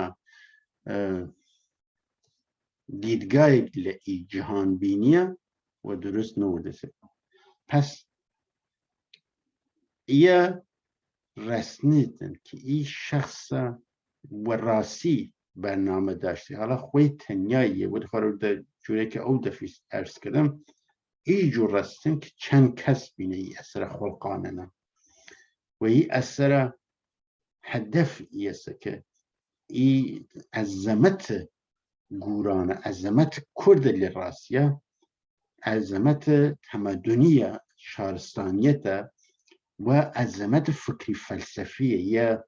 دیدگایەک لە ئی جیهانبینیە و دروست نەوەدەستەکە پس ئیە ڕەسنیتن کە ئی شەخصە وەڕاستی بەرنامە داشتی هەڵا خۆی تەنیاییە وە دەخوارە جورێکە ئەو دەفیست ئەرزکردم ئی جوور ڕەستن کە چەند کەس بینە ئی ئەسەرە خۆڵقانەنە و ئی ئەسەرە هدف يسكه اي عزمت قورانا عزمت كرد للراسية عزمت تمدنية شارستانية وعزمت فكري فلسفية يا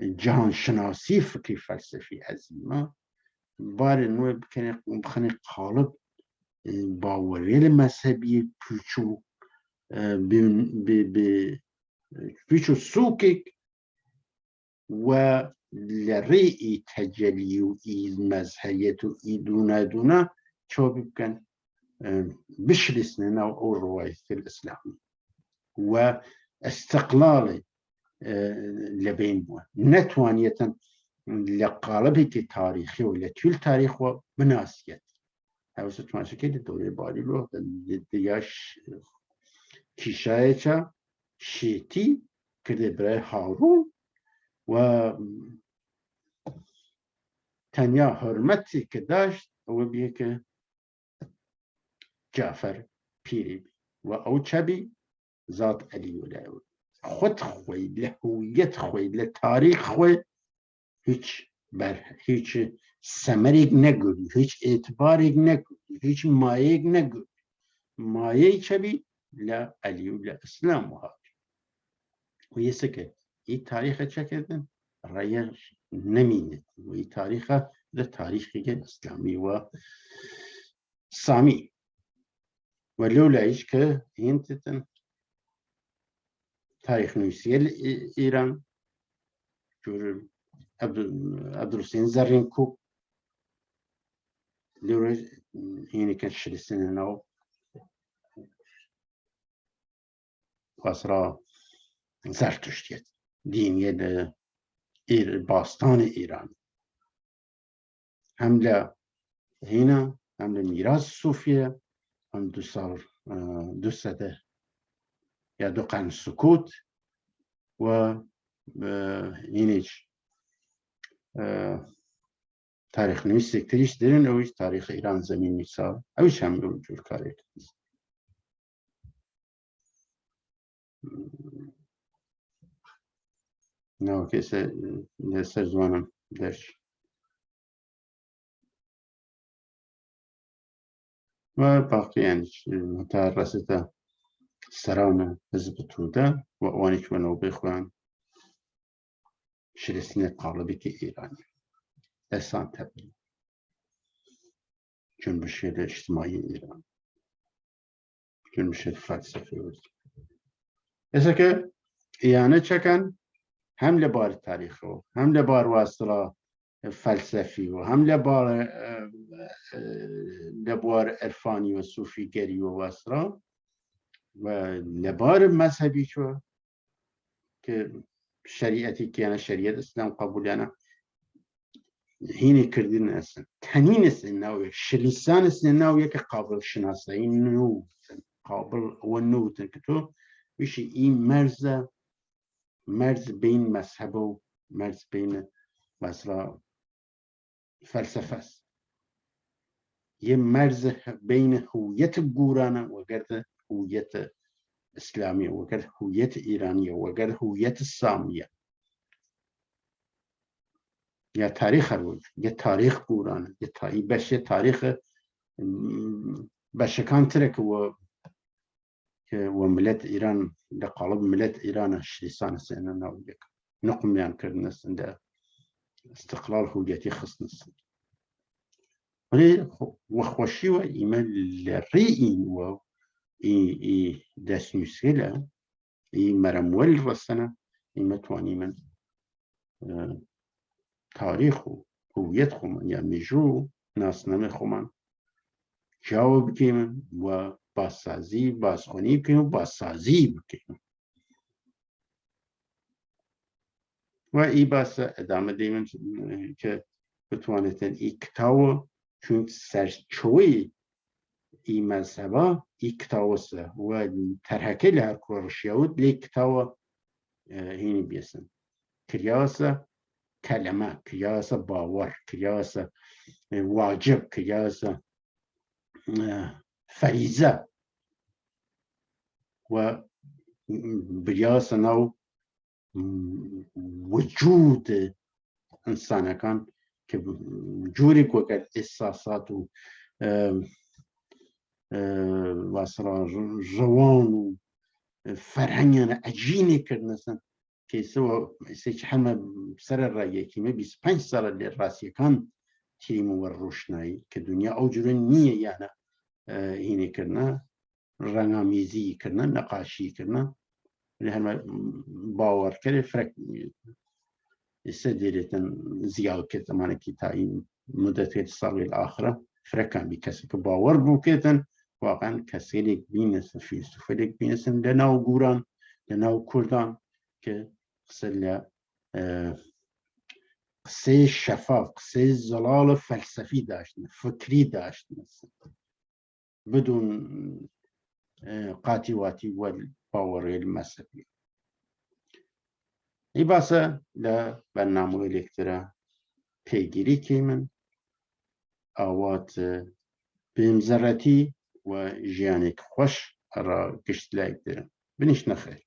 جهان شناسي فكري فلسفي عزيمة بار انو بخني قالب باوري المذهبي بيشو بيشو سوكك ولرئي تجلي وإي مزهية وإي دونا شو بيبكن بشرسنا أو الرواية الإسلامي واستقلال لبين نتوانية لقالبك تاريخي ولا تول تاريخ ومناسية هذا ستماشي كده دوري بالي لو دياش کیشایچا شیتی کرده برای هارون و تنیا حرمتی که داشت او بیه که جعفر پیری بی و او چبی ذات علی ولی خود خوی لهویت خوی لتاریخ خوی هیچ سمریگ نگوری هیچ اعتباریگ نگوری هیچ مایگ نگوری مایه چبی لا علي ولا اسلام وهذا ويسكت اي تاريخه شكلن ريا نمينه وي تاريخه ده تاريخ الاسلامي و سامي ولولا ايش ك هنتن تاريخ نوسيل ايران جور عبد الحسين زرينكو لولا هنا كان شرسنا نو واسرا زرتشتیت دینیه باستان ایران هم هنا هم میراث صوفیه هم دو سده یا دو قرن سکوت و اینیش تاریخ نویس سکتریش درن اویش تاریخ ایران زمین میسا اویش هم جور کاری نو کسی لسر زوانم درش و باقی یعنی مترسته سرانه حزب توده و آنی که منو بخوان شرسینه قالبی که ایرانی احسان تبدیل جنبش اجتماعی ایران جنبش فلسفی بود ایسا که ایانه چکن هم لبار تاریخ و هم لبار واسطه فلسفی و هم لبار عرفانی و صوفی گری و واسطه و لبار مذهبی شو که شریعتی که یعنی شریعت اسلام قبول یعنی هینی کردن اصلا تنین اصلا نوی شلیسان اصلا نوی که قابل شناسه این نوتن قابل و نوتن که تو میشه این مرز بین مذهب و مرز بین مثلا فلسفه است یه مرز بین هویت گورانه و گرد هویت اسلامی و گرد هویت ایرانی و گرد هویت سامیه یا تاریخ روز یه تاریخ گورانه یه تاریخ بشکان ترک و ملت ایران لقالب ملت ایران شریسان سنه نقم بیان کردن است ده استقلال هویەتی خستنسن ولی وەخۆشی وە ئیمە لە ڕێئین وە دەستنووسێ لە مەرەموەل ڕەسەنە ئیمە توانیمە تاریخ و هویەت خۆمان یا مێژوو و ناسنامەی خۆمان جیاوە بکەین و باسازی بازخۆنی بکەین و باسازی بکەین و ئی باسە ئەدامە دەیمەن کە بتوانێتن ئی کتاوە چون سەرچۆی ئی مەزهەبە ئی کتاوەسە و تەرهەکەی لە هەر کۆڕشیاوت لێ کتاوە هینی بێسن کریاوەسە کەلەمە کریاوەسە باوەڕ کریاوەسە واجب کریاوەسە فەریزە و بریاوەسە ناو وجود ئینسانەکان کە جوورێک وەکە ئێحساسات و ژەوان و فەرهەنگیانە ئەجینێکردنەسن کەیسەوە ئێسێکی هەمە سەرە ڕایەکیمە 25 ساڵە لێ ڕاستیەکان تیم وە ڕۆشنایی کە دنیا ئەو جورە نییە یانە هینێکردنە ڕەنگامیزیکردنە نەقاشیکردنە لە هەمە باوەڕکەرێ فرق ئێستا دێرێتن زیاوکرد ئەمانەکی تاین مدەتێت ساڵی ئاخرە فرەکانی کەسی کە باوەڕ بووکێتن واقعا کەسێک بینەسن فیلسوفێک بینەسن لە ناو گوران لە ناو کوردان کە قسە لە قسەی شەفاف قسەی زەڵاڵە فەلسەفی داشتن فکری داشتن بدون قاتی واتی وە باوەڕێ مەسەبی ئی باسە لە بەرنامەوەی لێکترە پێگیری کەیمن ئاوات بێمزەڕەتی و ژیانێک خۆش ڕا گشت لایەک دەرن بنیش نەخێر